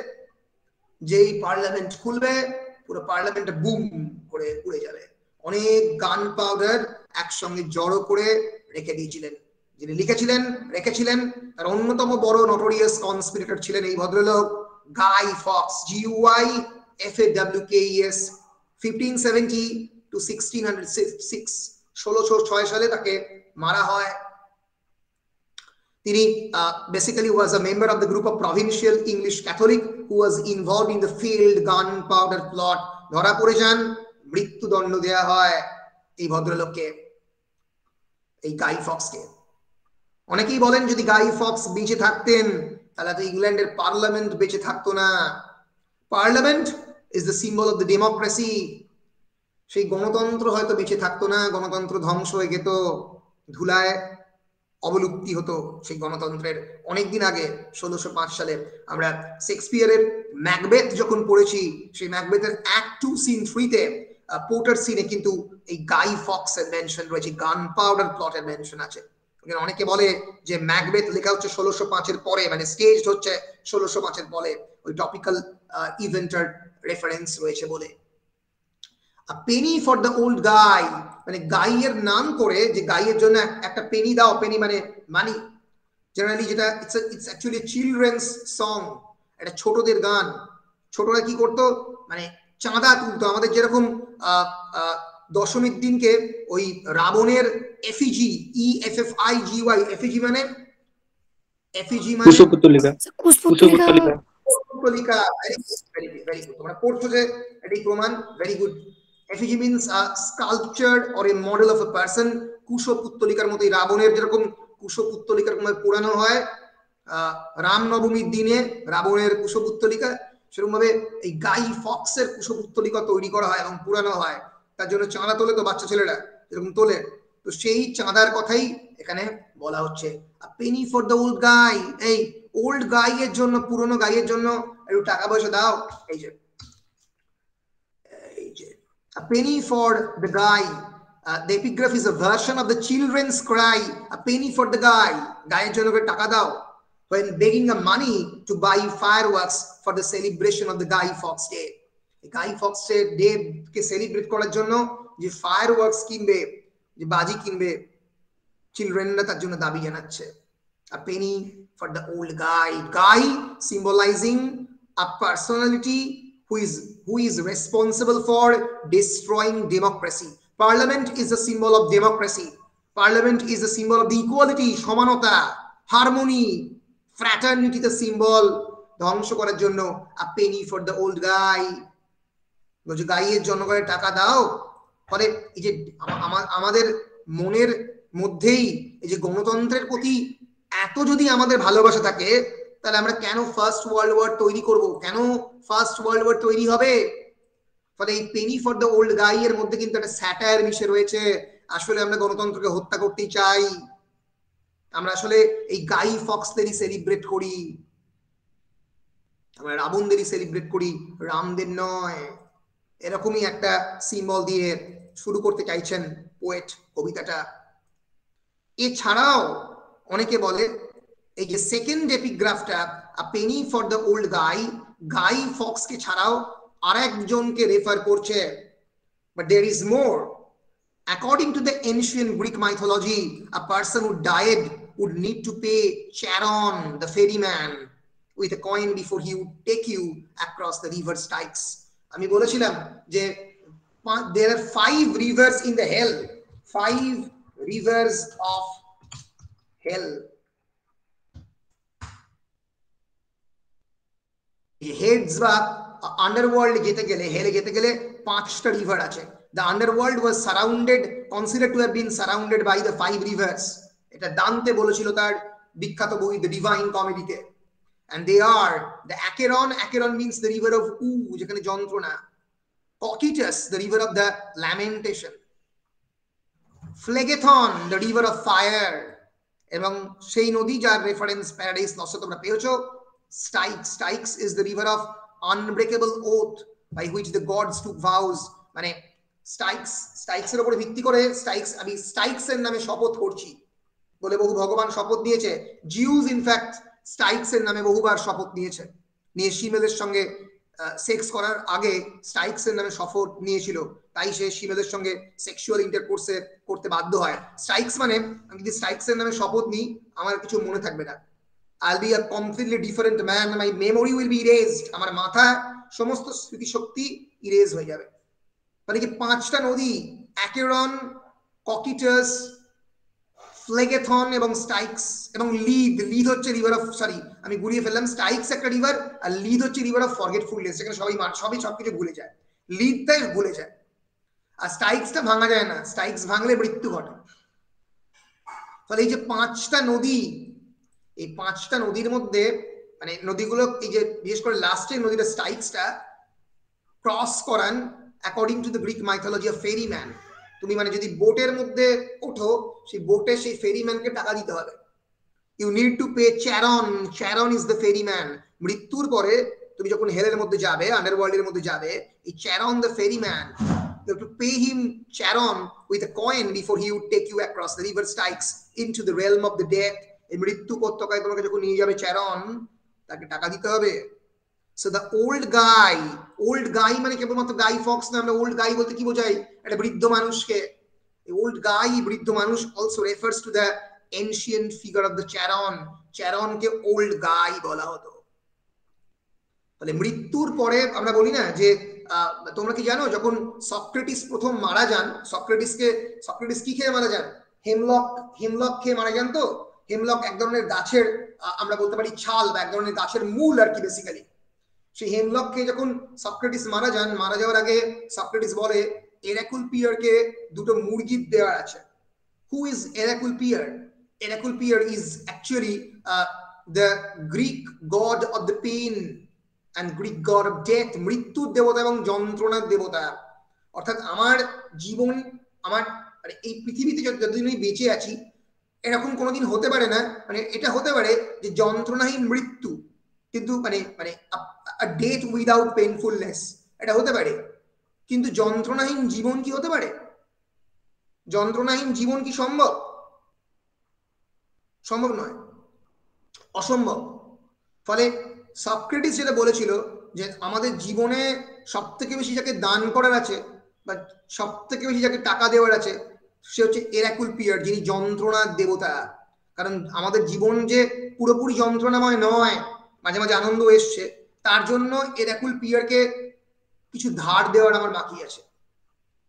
যেই parliament খুলবে পুরো পার্লামেন্টে বুম করে উড়ে যাবে। অনেক গান পাউডার একসঙ্গে জড়ো করে রেখে দিয়েছিলেন। যিনি রেখেছিলেন তার অন্যতম বড় নটোরিয়াস কনস্পিরেটর ছিলেন এই ভদ্রলোক গাই ফক্স, GUIFAWKES। 1570 to 1606 1606 সালে তাকে মারা হয়। তিনি basically was a member of the group of provincial English Catholic who was involved in the failed gunpowder plot। ধরা পড়ে যান, মৃত্যুদণ্ড দেয়া হয় এই ভদ্রলোককে, এই গাই ফক্সকে। অনেকেই বলেন যদি গাই ফক্স বেঁচে থাকতেন তাহলে তো ইংল্যান্ডের পার্লামেন্ট বেঁচে থাকতো না। Parliament is the symbol of the democracy. সেই গণতন্ত্র হয়তো বেঁচে থাকতো না, গণতন্ত্র ধ্বংস হয়ে যেত, ধুলায় অবলুপ্তি হতো সেই গণতন্ত্রের। অনেকদিন আগে 1605 সালে আমরা শেক্সপিয়ারের ম্যাকবেথ যখন পড়েছি, সেই ম্যাকবেথের অ্যাক্ট 2 সিন 3 তে পোর্টার সিনে কিন্তু এই গাই ফক্সের মেনশন রয়েছে, গান পাউডার প্লটের মেনশন আছে। অনেকে বলে যে ম্যাকবেথ লেখা হচ্ছে 1605 এর পরে, মানে স্টেজ হচ্ছে 1605 এর পরে, ওই টপিক্যাল ইভেন্টের রেফারেন্স রয়েছে বলে। A penny for the old guy, মানে গাইয়ের নাম করে যে গাইয়ের জন্য একটা পেনি দাও, পেনি মানে মানি। জেনারেলি যেটা ইটস অ্যাকচুয়ালি চিলড্রেন্স সং, এটা ছোটদের গান। ছোটরা কি করতো, মানে চাঁদা তুলতো। আমাদের যেরকম দশমীর দিনকে ওই রাবণের এফিজি, EFFIGY, এফিজি মানে কুশপুত্তলিকা। ভেরি গুড, তোমরা পড়ছো যে এটাই প্রমাণ। Very good. Effigy means a sculpture or a model of a person। কুশপুত্তলিকার মতোই রাবণের যেরকম কুশপুত্তলিকার মতো পোড়ানো হয় রামনবমীর দিনে রাবণের কুশপুত্তলিকা, সেরকম ভাবে এই গাই ফক্সের কুশপুত্তলিকা তৈরি করা হয় এবং পোড়ানো হয়। তার জন্য চাঁদা তোলে তো বাচ্চা ছেলেরা এরকম তোলে, তো সেই চাঁদার কথাই এখানে বলা হচ্ছে। A penny for the old guy, এই ওল্ড গাইয়ের জন্য, পুরনো গাইয়ের জন্য একটু টাকা পয়সা দাও। এই যে a penny for the guy, the epigraph is a version of the children's cry, a penny for the guy, গাইয়ের জন্য টাকা দাও, when begging a money to buy fireworks for the celebration of the Guy Fawkes Day। Guy ফক্সের day কে celebrate করার জন্য যে fireworks কিনবে, যে বাজি কিনবে, চিলড্রেনরা তার জন্য দাবি জানাচ্ছে। A penny for the old guy, guy symbolizing a personality who is responsible for destroying democracy। Parliament is a symbol of democracy। Parliament is a symbol of the equality, সমানতা, harmony, fraternity, the symbol ধ্বংস করার জন্য a penny for the old guy, বলছে গাইয়ের জন্য করে টাকা দাও। ফলে এই যে আমাদের মনের মধ্যেই এই যে গণতন্ত্রের প্রতি এত যদি আমাদের ভালোবাসা থাকে, তাহলে আমরা কেন ফার্স্ট ওয়ার্ল্ড ওয়ার তৈরি করব? কেন ফার্স্ট ওয়ার্ল্ড ওয়ার তৈরি হবে? ফলে এই পেনি ফর দ্য ওল্ড গাই এর মধ্যে কিন্তু একটা স্যাটায়ার মিশে রয়েছে। আসলে আমরা গণতন্ত্রকে হত্যা করতেই চাই, আমরা আসলে এই গাই ফক্সদেরই সেলিব্রেট করি, আমরা রাবণদেরই সেলিব্রেট করি, রামদের নয়। এরকমই একটা সিম্বল দিয়ে শুরু করতে চাইছেন পোয়েট কবিতাটা। এছাড়াও অনেকে বলে এই যে সেকেন্ড এপিগ্রাফটা a penny for the old guy, Guy Fawkes কে ছাড়াও আরেকজনকে রেফার করছে। But there is more. According to the ancient Greek mythology, a person who died would need to pay Charon, the ferryman, with a coin before he would take you across the river Styx। আমি বলেছিলাম যে there are 5 rivers in the hell, 5 rivers of hell। Heads বা underworld যেতে গেলে, হেলে যেতে গেলে 5টা রিভার আছে। The underworld was surrounded, considered to have been surrounded by the 5 rivers। এটা দান্তে বলেছিল তার বিখ্যাত বই দ্য ডিভাইন কমেডিতে। And they are the Acheron, Acheron means the river of যেখানে যন্ত্রণা, Cocytus, the river of the lamentation, Phlegethon, the river of fire, এবং সেই নদী যার রেফারেন্স প্যারাডাইস লস্ট তোমরা পেয়েছো, Styx, Styx is the river of unbreakable oath by which the gods took vows। মানে স্টাইক্স, স্টাইক্সের উপরে ভিত্তি করে স্টাইক্স, আমি স্টাইক্সের নামে শপথ করছি, বলে বহু ভগবান শপথ নিয়েছে। জিউস ইনফ্যাক্ট স্টাইক্সের নামে বহুবার শপথ নিয়েছে, নিয়ে শিমেলের সঙ্গে সেক্স করার আগে স্টাইক্সের নামে শপথ নিয়েছিল, তাই সে শিমেলের সঙ্গে সেক্সুয়াল ইন্টারকোর্সে করতে বাধ্য হয়। স্টাইক্স মানে আমি যদি স্টাইক্সের নামে শপথ নিই আমার কিছু মনে থাকবে না, I'll be a completely different man, my memory will be erased, আমার মাথা সমস্ত স্মৃতিশক্তি ইরেজ হয়ে যাবে। মানে কি 5টা নদী অ্যাকেরন, ককিটাস, ফ্লেগেথন এবং স্টাইক্স এবং লিড। লিড হচ্ছে রিভার অফ, সরি আমি গুলিয়ে ফেললাম, স্টাইক্স একটা রিভার আর লিড হচ্ছে রিভার অফ ফরগেটফুলনেস, যেখানে সবই সবকিছু ভুলে যায়, লিডটাই ভুলে যায়। আর স্টাইক্সটা ভাঙা যায় না, স্টাইক্স ভাঙলে মৃত্যু ঘটে। ফলে এই যে 5টা নদী, এই 5টা নদীর মধ্যে মানে নদীগুলো এই যে বিশেষ করে লাস্টের নদীটা স্টাইক্সটা ক্রস করান according to the Greek mythology of ferryman. তুমি মানে যদি বোটের মধ্যে ওঠো, সেই বোটে সেই ফেরিম্যানকে টাকা দিতে হবে। You need to pay Charon, Charon is the ferryman. মৃত্যুর পরে তুমি যখন হেলের মধ্যে যাবে, আন্ডারওয়ার্ল্ডের মধ্যে যাবে, এই Charon the ferryman, you have to pay him charon with a coin before he would take you across the river Styx into the realm of the dead. এই মৃত্যু উপত্যকায় তোমাকে যখন নিয়ে যাবে চ্যারন, তাকে টাকা দিতে হবে। So the old guy মানে কেবলমাত্র গাই ফক্স না, আমরা ওল্ড গাই বলতে কি বোঝাই? একটা বৃদ্ধ মানুষকে। ওল্ড গাই, বৃদ্ধ মানুষ, also refers to the ancient figure of the charon. চ্যারনকে ওল্ড গাই বলা হতো। তাহলে মৃত্যুর পরে আমরা বলি না যে তোমরা কি জানো যখন সক্রেটিস প্রথম মারা যান, সক্রেটিস কি খেয়ে মারা যান? হেমলক খেয়ে মারা যান। তো হেমলক এক ধরনের গাছের আমরা বলতে পারি ছাল বা এক ধরনের গাছের মূল আর কি বেসিক্যালি। সেই হেমলক খেয়ে যখন সক্রেটিস মারা যান, মারা যাওয়ার আগে সক্রেটিস বলে এরাকুল পিয়ারকে দুটো মুরগি দেওয়ার আছে। হু ইজ এরাকুল পিয়ার? এরাকুল পিয়ার is actually the Greek god of the pain and Greek god of death, মৃত্যুর দেবতা এবং যন্ত্রণার দেবতা। অর্থাৎ আমার জীবন, আমার মানে এই পৃথিবীতে যতদিন আমি বেঁচে আছি এরকম কোনোদিন হতে পারে না, মানে এটা হতে পারে যে যন্ত্রণাহীন মৃত্যু, কিন্তু মানে a death without painfulness, এটা হতে পারে, কিন্তু যন্ত্রণাহীন জীবন কি হতে পারে? যন্ত্রণাহীন জীবন কি সম্ভব? সম্ভব নয়, অসম্ভব। ফলে সক্রেটিস যেটা বলেছিল যে আমাদের জীবনে সব থেকে বেশি যাকে দান করার আছে বা সব থেকে বেশি যাকে টাকা দেওয়ার আছে সে হচ্ছে এরাকুল পিয়ার, যিনি যন্ত্রণার দেবতা। কারণ আমাদের জীবন যে পুরোপুরি যন্ত্রণাময় নয়, মাঝে মাঝে আনন্দ এসছে, তার জন্য এরাকুল পিয়ারকে কিছু ধার দেওয়ার আমার বাকি আছে।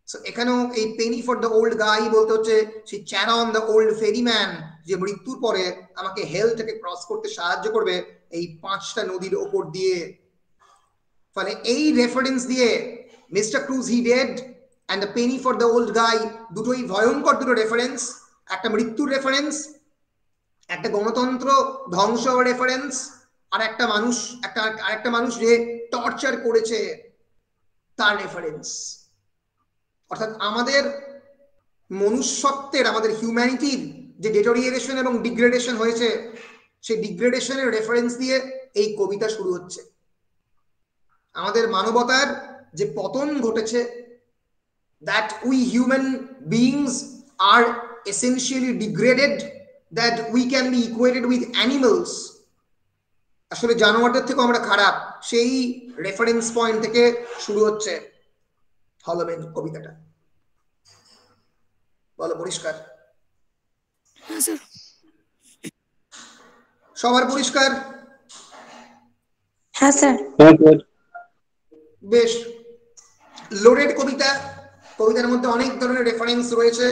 সো এখানেও এই পেনি ফর দ্য ওল্ড গাই বলতে হচ্ছে সেই চ্যারন দ্য ওল্ড ফেরিম্যান, যে মৃত্যুর পরে আমাকে হেলটাকে ক্রস করতে সাহায্য করবে এই 5টা নদীর ওপর দিয়ে। ফলে এই রেফারেন্স দিয়ে mister Kurtz he dead and the penny for the old guy দুটোই ভয়ঙ্কর দুটো রেফারেন্স। একটা মৃত্যুর রেফারেন্স, একটা গণতন্ত্র ধ্বংস হওয়ার রেফারেন্স, আর একটা মানুষ যে টর্চার করেছে তার রেফারেন্স। অর্থাৎ আমাদের মনুষ্যত্বের, আমাদের হিউম্যানিটির যে ডেটোরিয়েশন এবং ডিগ্রেডেশন হয়েছে, সেই ডিগ্রেডেশনের রেফারেন্স দিয়ে এই কবিতা শুরু হচ্ছে। আমাদের মানবতার যে পতন ঘটেছে, that we human beings are essentially degraded, that we can be equated with animals, আসলে জানোয়ারদের থেকে আমরা খারাপ, সেই রেফারেন্স পয়েন্ট থেকে শুরু হচ্ছে হলমেন কবিতাটা। বলো পরিষ্কার? হ্যাঁ স্যার। সবার পরিষ্কার? হ্যাঁ স্যার। বেশ, লোডেড কবিতা, কবিতার মধ্যে অনেক ধরনের রেফারেন্স রয়েছে,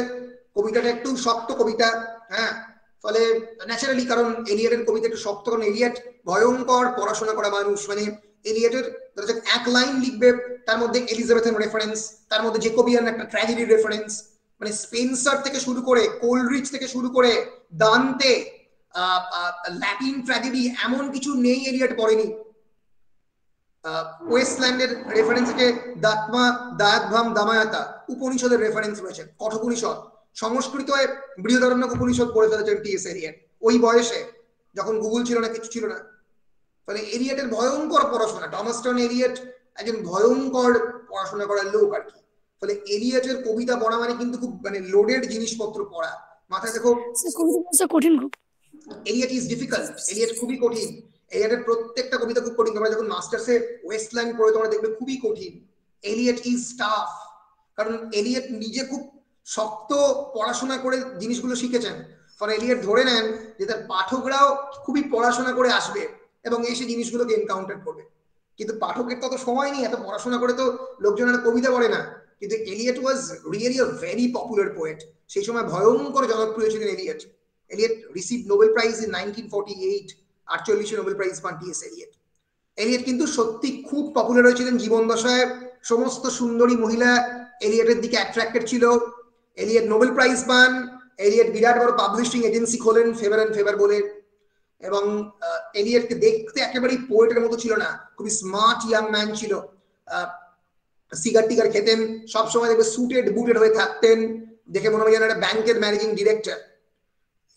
কবিতাটা একটু শক্ত কবিতা। হ্যাঁ, ফলে ন্যাচারালি, কারণ এলিয়টের কবিতা একটু শক্ত, কারণ এলিয়ট ভয়ঙ্কর পড়াশোনা করা মানুষ। মানে এলিয়টের এক লাইন লিখবে, তার মধ্যে এলিজাবেথের রেফারেন্স, তার মধ্যে জেকোবিয়ান একটা ট্র্যাজেডির রেফারেন্স, মানে স্পেন্সার থেকে শুরু করে, কোলরিচ থেকে শুরু করে দান্তে, ল্যাটিন ট্র্যাজেডি, এমন কিছু নেই এলিয়ট পড়েনি। ওয়েস্টল্যান্ডের রেফারেন্স থেকে দায়াতভাম দামায়াতা, উপনিষদের রেফারেন্স রয়েছে, কঠোপনিষদ, সংস্কৃতয় বৃহদারণ্যক উপনিষদ পড়ে ফেলেছেন টি.এস. এলিয়ট ওই বয়সে, যখন গুগল ছিল না, কিছু ছিল না। ফলে এলিয়টের ভয়ঙ্কর পড়াশোনা, টমাস টন এলিয়ট একজন ভয়ঙ্কর পড়াশোনা করার লোক আর কি। ফলে এলিয়টের কবিতা পড়া মানে কিন্তু খুব মানে লোডেড জিনিসপত্র পড়া, মাথায় দেখো স্যার কঠিন খুব। এলিয়ট ইজ ডিফিকাল্ট, এলিয়ট খুবই কঠিন। এলিয়টের প্রত্যেকটা কবিতা খুব কঠিন। তোমরা যখন মাস্টার্সে ওয়েস্টল্যান্ড পড়ে তোমরা দেখবে খুবই কঠিন। এলিয়ট ইজ টাফ, কারণ এলিয়ট নিজে খুব শক্ত পড়াশোনা করে জিনিসগুলো শিখেছেন। ফলে এলিয়ট ধরে নেন যে তার পাঠকরাও খুবই পড়াশোনা করে আসবে এবং এসে জিনিসগুলোকে এনকাউন্টার করবে। কিন্তু পাঠকের তত সময় নেই, এত পড়াশোনা করে তো লোকজন আর কবিতা পড়ে না। কিন্তু Eliot was really a very popular poet. সেই সময় ভয়ঙ্কর জনপ্রিয় ছিলেন Eliot. Eliot received Nobel prize in 1948, 48 Nobel prize পান টি.এস. এলিয়ট। এলিয়ট কিন্তু সত্যি খুব পপুলার হয়েছিলেন জীবন দশায়। সমস্ত সুন্দরী মহিলা এলিয়টের দিকে অ্যাট্রাক্টেড ছিল। এলিয়ট নোবেল প্রাইজ পান। এলিয়ট বিরাট বড় পাবলিশিং এজেন্সি খোলেন, ফেভার অ্যান্ড ফেভার বলে। এবং এলিয়টকে দেখতে একেবারেই পোয়েটের মতো ছিল না, খুবই স্মার্ট ইয়াং ম্যান ছিল। সিগার টিগার খেতেন, সবসময় দেখবে সুটেড বুটেড হয়ে থাকতেন, দেখে মনে হয় যেন একটা ব্যাংকের ম্যানেজিং ডিরেক্টর।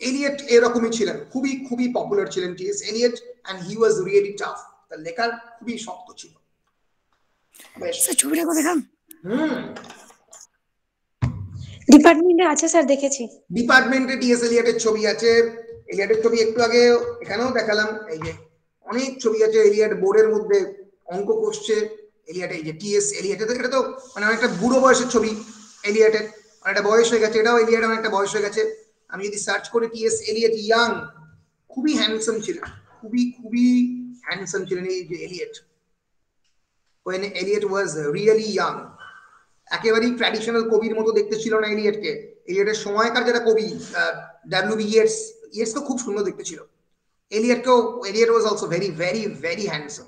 এলিয়ট এরকমই ছিলেন, খুবই খুবই পপুলার ছিলেন T S. Eliot, and he was really tough. তার লেখা খুবই শক্ত ছিল। স্যার ছবিটা দেখান। ডিপার্টমেন্টে আছে স্যার, দেখেছি। ডিপার্টমেন্টে টি.এস. এলিয়টের ছবি আছে। এলিয়টের ছবি একটু আগে এখানেও দেখালাম, এই যে অনেক ছবি আছে। এলিয়ট বোর্ডের মধ্যে অঙ্ক কষছে। এলিয়ট, এই যে টি.এস. এলিয়ট, এটা তো মানে অনেকটা বুড়ো বয়সের ছবি এলিয়টের, অনেকটা বয়স হয়ে গেছে। এটাও এলিয়ট অনেকটা বয়স হয়ে গেছে। আমি যদি সার্চ করি টি.এস. এলিয়ট ইয়াং, খুবই হ্যান্ডসাম ছিলেন, খুবই খুবই হ্যান্ডসাম ছিলেন এই যে Eliot. when Eliot was really young, একেবারেই ট্র্যাডিশনাল কবির মতো দেখতে ছিল না এলিয়টকে। এলিয়টের সময়কার যারা কবি, ডাব্লিউ.বি. ইয়েটস তো খুব সুন্দর দেখতে ছিল। Eliot was also very very very handsome.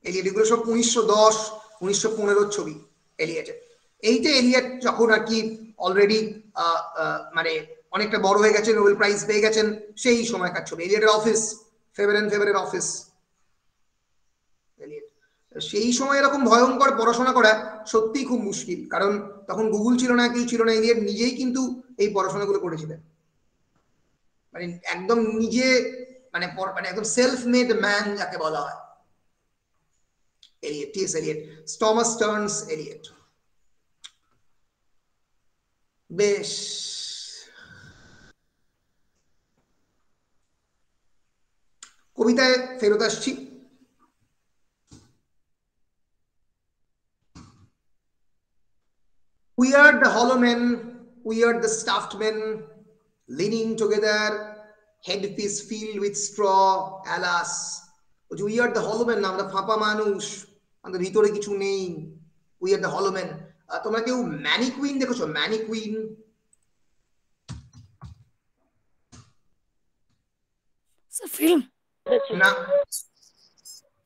Eliot এগুলো সব 1910 1915 ছবি এলিয়টের। এইটা এলিয়ট যখন আর কি অলরেডি মানে অনেকটা বড় হয়ে গেছে, নোবেল প্রাইজ পেয়ে গেছেন, সেই সময়কার ছবি। এলিয়টের অফিস, ফেভার অ্যান্ড ফেভারের অফিস। এলিয়ট সেই সময় এরকম ভয়ঙ্কর পড়াশোনা করা সত্যিই খুব মুশকিল, কারণ তখন গুগল ছিল না, কেউ ছিল না। এলিয়ট নিজেই কিন্তু এই পড়াশোনাগুলো করেছিলেন, মানে একদম নিজে, মানে একদম সেলফ মেড ম্যান যাকে বলা হয়। Eliot, T S. Eliot, Thomas Stearns Eliot. বেশ, কবিতায় ফেরত আসছি। We are the hollow men, we are the stuffed men, leaning together, headpiece filled with straw, alas. We are the hollow men, আমরা ফাঁপা মানুষ, আমাদের ভিতরে কিছু নেই। We are the hollow men. তোমরা কেউ ম্যানিকুইন দেখেছো? ম্যানিকুইন ফিল্ম না,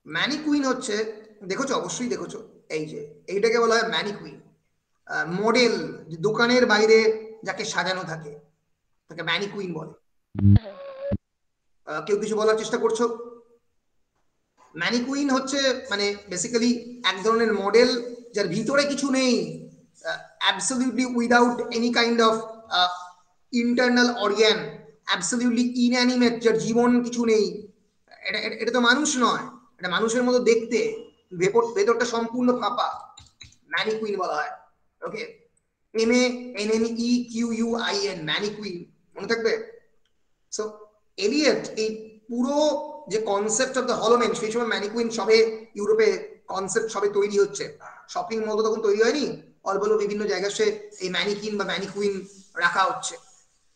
ম্যানিকুইন হচ্ছে, দেখেছো? অবশ্যই দেখেছো। এই যে এইটাকে বলা হয় ম্যানিকুইন। মডেল, দোকানের বাইরে যাকে সাজানো থাকে তাকে ম্যানিকুইন বলে। কেউ কিছু বলার চেষ্টা করছো? ম্যানিকুইন হচ্ছে মানে বেসিক্যালি এক ধরনের মডেল যার ভিতরে কিছু নেই, absolutely without any kind of internal organ, absolutely inanimate, যার জীবন কিছু নেই। এটা তো মানুষ নয়, এটা মানুষের মতো দেখতে, ভেতরটা সম্পূর্ণ ফাঁপা, ম্যানিকুইন বলা হয়। ওকে, MANNEQUIN, ম্যানিকুইন, মনে থাকবে। সো এলিয়ট এই পুরো যে কনসেপ্ট অফ দ্য হলো ম্যান, সেই সময় ম্যানিকুইন সবে ইউরোপে কনসেপ্ট সবে তৈরি হচ্ছে, শপিং মল তো তখন তৈরি হয়নি, অল্প অল্প বিভিন্ন জায়গায় সে এই ম্যানিকিন বা ম্যানিকুইন রাখা হচ্ছে।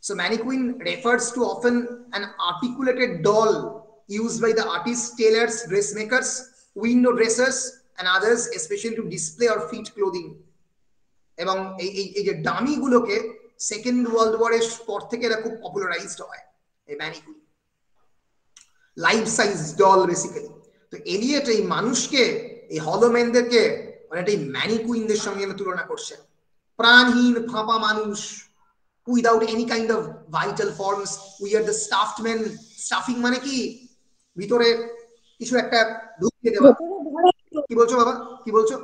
So mannequin refers to often an articulated doll used by the artists, tailors, dressmakers, window dressers and others, especially to display or fit clothing. এবং এই যে ডামি গুলোকে সেকেন্ড ওয়ার্ল্ড ওয়ারের পর থেকে এরা খুব পপুলারাইজড হয়, এই mannequin, life size doll basically. তো এলিয়ট এই মানুষকে, এই হলোম্যানদেরকে অনেকটাই ম্যানিকুইনদের সঙ্গে তুলনা করছেন। প্রাণহীন ফাঁপা মানুষ, without any kind of vital forms. We are the stuffed men. Stuffing মানে কি? ভিতরে কিছু একটা ঢুকিয়ে দেওয়া। কি বলছো বাবা, কি বলছো?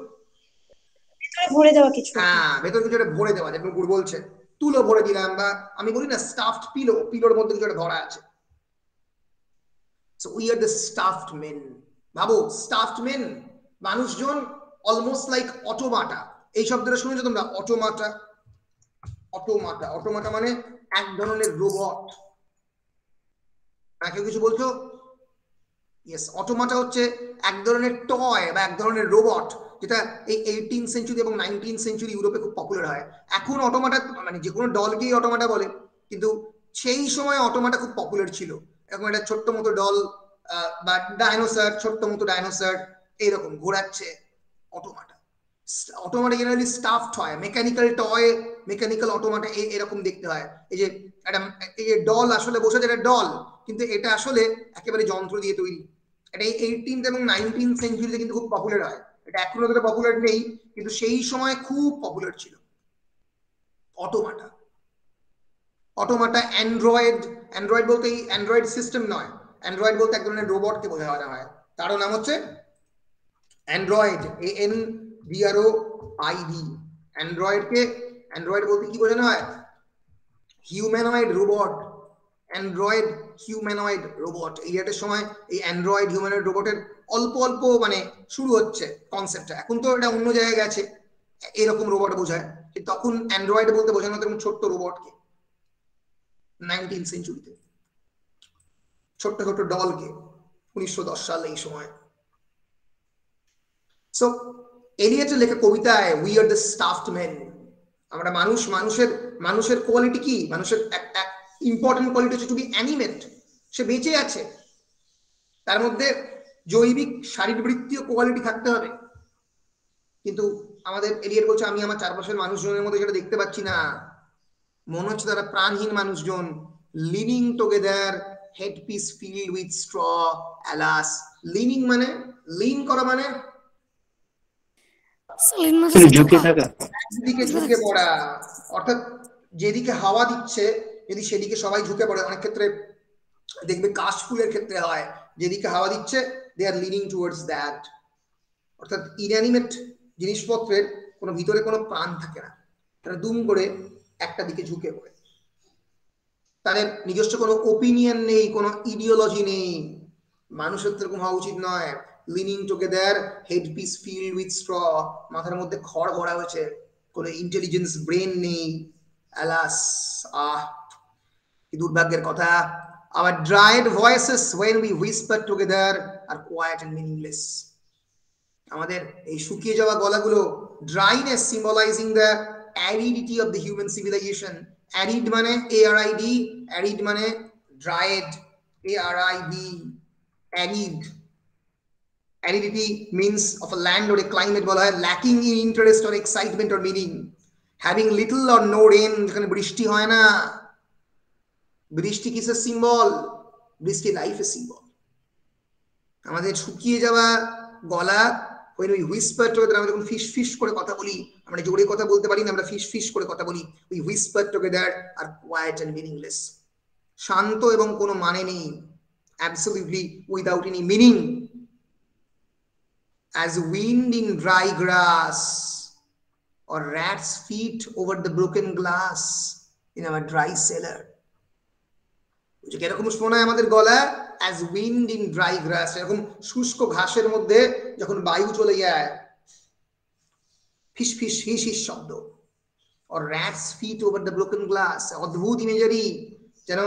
ভরে দেওয়া কিছু। হ্যাঁ, ভেতরে কিছু একটা ভরে দেওয়া, যেমন গুড় বলছে তুলো ভরে দিলাম, বা আমি বলি না স্টাফড পিলো, পিলোর মধ্যে কিছু একটা ভরা আছে। So we are the stuffed men. ভাবো, স্টাফড মেন, মানুষজন অলমোস্ট লাইক অটোমাটা। এই শব্দটা শুনেছো তোমরা? অটোমাটা, অটোমাটা, অটোমাটা মানে এক ধরনের রোবট। কেউ কিছু বলছো? ইয়েস, অটোমাটা হচ্ছে এক ধরনের টয় বা এক ধরনের রোবট, যেটা এই 18 সেঞ্চুরি এবং 19 সেঞ্চুরি ইউরোপে খুব পপুলার হয়। এখন অটোমাটা মানে যে কোনো ডলকেই অটোমাটা বলে, কিন্তু সেই সময় অটোমাটা খুব পপুলার ছিল। এরকম একটা ছোট্ট মতো ডল বা ডাইনোসর, ছোট্ট মতো ডাইনোসর এইরকম ঘোরাচ্ছে অটোমাটা। অটোমাটা জেনারেলি স্টাফড হয়, মেকানিক্যাল টয়, মেকানিক্যাল অটোমাটা এরকম দেখতে হয়। এই যে একটা এই যে ডল আসলে বসে যেটা ডল, কিন্তু এটা আসলে একেবারে যন্ত্র দিয়ে তৈরি। এটা এই 18th এবং 19 সেঞ্চুরিতে কিন্তু খুব পপুলার হয়। এটা এখনো অতটা পপুলার নেই, কিন্তু সেই সময় খুব পপুলার ছিল অটোমাটা। অটোমাটা অ্যান্ড্রয়েড, অ্যান্ড্রয়েড বলতে এই অ্যান্ড্রয়েড সিস্টেম নয়, অ্যান্ড্রয়েড বলতে এক ধরনের রোবটকে বোঝানো হয়, তারও নাম হচ্ছে অ্যান্ড্রয়েড, ANDROID। অ্যান্ড্রয়েডকে, অ্যান্ড্রয়েড বলতে কি বোঝানো হয়? Humanoid robot, Android humanoid robot. এই এর সময় এই অ্যান্ড্রয়েড হিউম্যানয়েড রোবটের অল্প অল্প মানে শুরু হচ্ছে কনসেপ্টটা। এখন তো এটা অন্য জায়গায় গেছে, এরকম রোবট বোঝায়। তখন অ্যান্ড্রয়েড বলতে বোঝানো হতো ছোট্ট রোবটকে 19 সেঞ্চুরিতে, ছোট্ট ছোট্ট ডলকে 1910 সালে এই সময়। সো এলিয়টের লেখা কবিতায় we are the stuffed men, আমরা মানুষ, মানুষের কোয়ালিটি কি? মানুষের ইম্পর্টেন্ট কোয়ালিটি হচ্ছে টু বি অ্যানিমেট, সে বেঁচে আছে, তার মধ্যে জৈবিক শারীরবৃত্তীয় কোয়ালিটি থাকতে হবে। কিন্তু আমাদের এলিয়ট বলছে আমি আমার চারপাশের মানুষজনের মধ্যে সেটা দেখতে পাচ্ছি না, মনে হচ্ছে তারা প্রাণহীন মানুষজন, lining together, head piece filled with straw, alas. Lining মানে, লিন করা মানে ঝুঁকে থাকা, একদিকে ঝুঁকে পড়া, অর্থাৎ যেদিকে হাওয়া দিচ্ছে যদি সেদিকে সবাই ঝুঁকে পড়ে। অনেক ক্ষেত্রে দেখবে কাশফুলের ক্ষেত্রে হয়, যেদিকে হাওয়া দিচ্ছে দে আর লিনিং টুয়ার্ডস দ্যাট। অর্থাৎ ইনঅ্যানিমেট জিনিসপত্রের কোনো ভিতরে কোনো প্রাণ থাকে না, তারা দুম করে একটা দিকে ঝুঁকে পড়ে, তাদের নিজস্ব কোনো ওপিনিয়ন নেই, কোনো ইডিওলজি নেই। মানুষের তো এরকম হওয়া উচিত নয়। Lining together, head piece filled with straw, মাথার মধ্যে খড় ভরা হয়েছে, কোনো ইন্টেলিজেন্স ব্রেন নেই। অ্যালাস, কি দুর্ভাগ্যের কথা। Our dried voices when we whisper together are quiet and meaningless. আমাদের এই শুকিয়ে যাওয়া গলাগুলো, dryness symbolizing the aridity of the human civilization. Arid মানে ARID, arid মানে dried, ARID, arid. Aridity means of a land or a climate বলা হয় lacking in interest or excitement or meaning, having little or no rain, যেখানে বৃষ্টি হয় না। বৃষ্টি কিসের সিম্বল? বৃষ্টি লাইফের সিম্বল। আমাদের শুকিয়ে যাওয়া গলা, when we whisper together, আমরা যখন ফিস ফিস করে কথা বলি, আমরা জোরে কথা বলতে পারি না, আমরা ফিস ফিস করে কথা বলি, we whisper together are quiet and meaningless, শান্ত এবং কোনো মানে নেই, absolutely without any meaning, as wind in dry grass or rat's feet over the broken glass in our dry cellar. এরকম শোনায় আমাদের গলা, as wind in dry grass, এরকম শুষ্ক ঘাসের মধ্যে যখন বায়ু চলে যায়, ফিস ফিস হিস হিস শব্দ। or rat's feet over the broken glass, অদ্ভুত ইমেজারি, যেন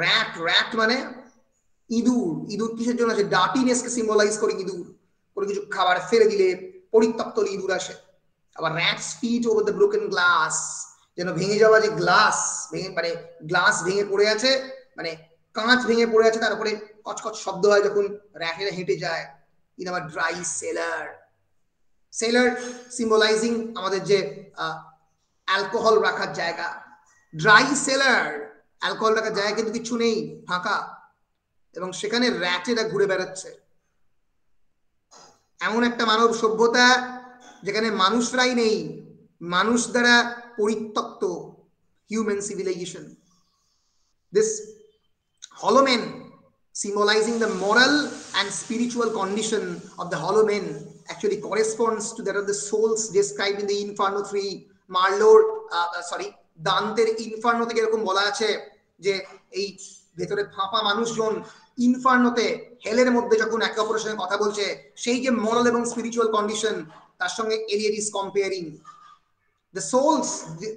rat, rat মানে ইঁদুর। ইঁদুর কিসের জন্য আছে? ডার্টিনেসকে সিম্বলাইজ করে ইঁদুর, কোনো কিছু খাবার ফেলে দিলে পরিত্যক্ত ইঁদুর আসে। আবার rat's feet over the broken glass, যেন ভেঙে যাওয়া যে গ্লাস, ভেঙে মানে গ্লাস ভেঙে পড়ে আছে, মানে কাঁচ ভেঙে পড়ে আছে, তার উপরে কচকচ শব্দ হয় যখন র্যাটেরা হেঁটে যায়। In our dry seller, seller সিম্বলাইজিং আমাদের যে অ্যালকোহল রাখার জায়গা। ড্রাই সেলার, অ্যালকোহল রাখার জায়গা কিন্তু কিছু নেই, ফাঁকা, এবং সেখানে র্যাটেরা ঘুরে বেড়াচ্ছে। এমন একটা মানব সভ্যতা যেখানে মানুষরাই নেই, মানুষ দ্বারা পরিত্যক্ত, human civilisation. This hollow men, symbolizing the moral and spiritual condition of the hollow men, actually corresponds to that of the souls described in the Inferno 3. মার্লোর দান্তের Inferno থেকে এরকম বলা আছে যে এই ভেতরে ফাঁপা মানুষজন ইনফার্নোতে, হেলের মধ্যে যখন একে অপরের সঙ্গে কথা বলছে, সেই যে মোরাল এবং স্পিরিচুয়াল কন্ডিশন, তার সঙ্গে Elliott is comparing. The souls,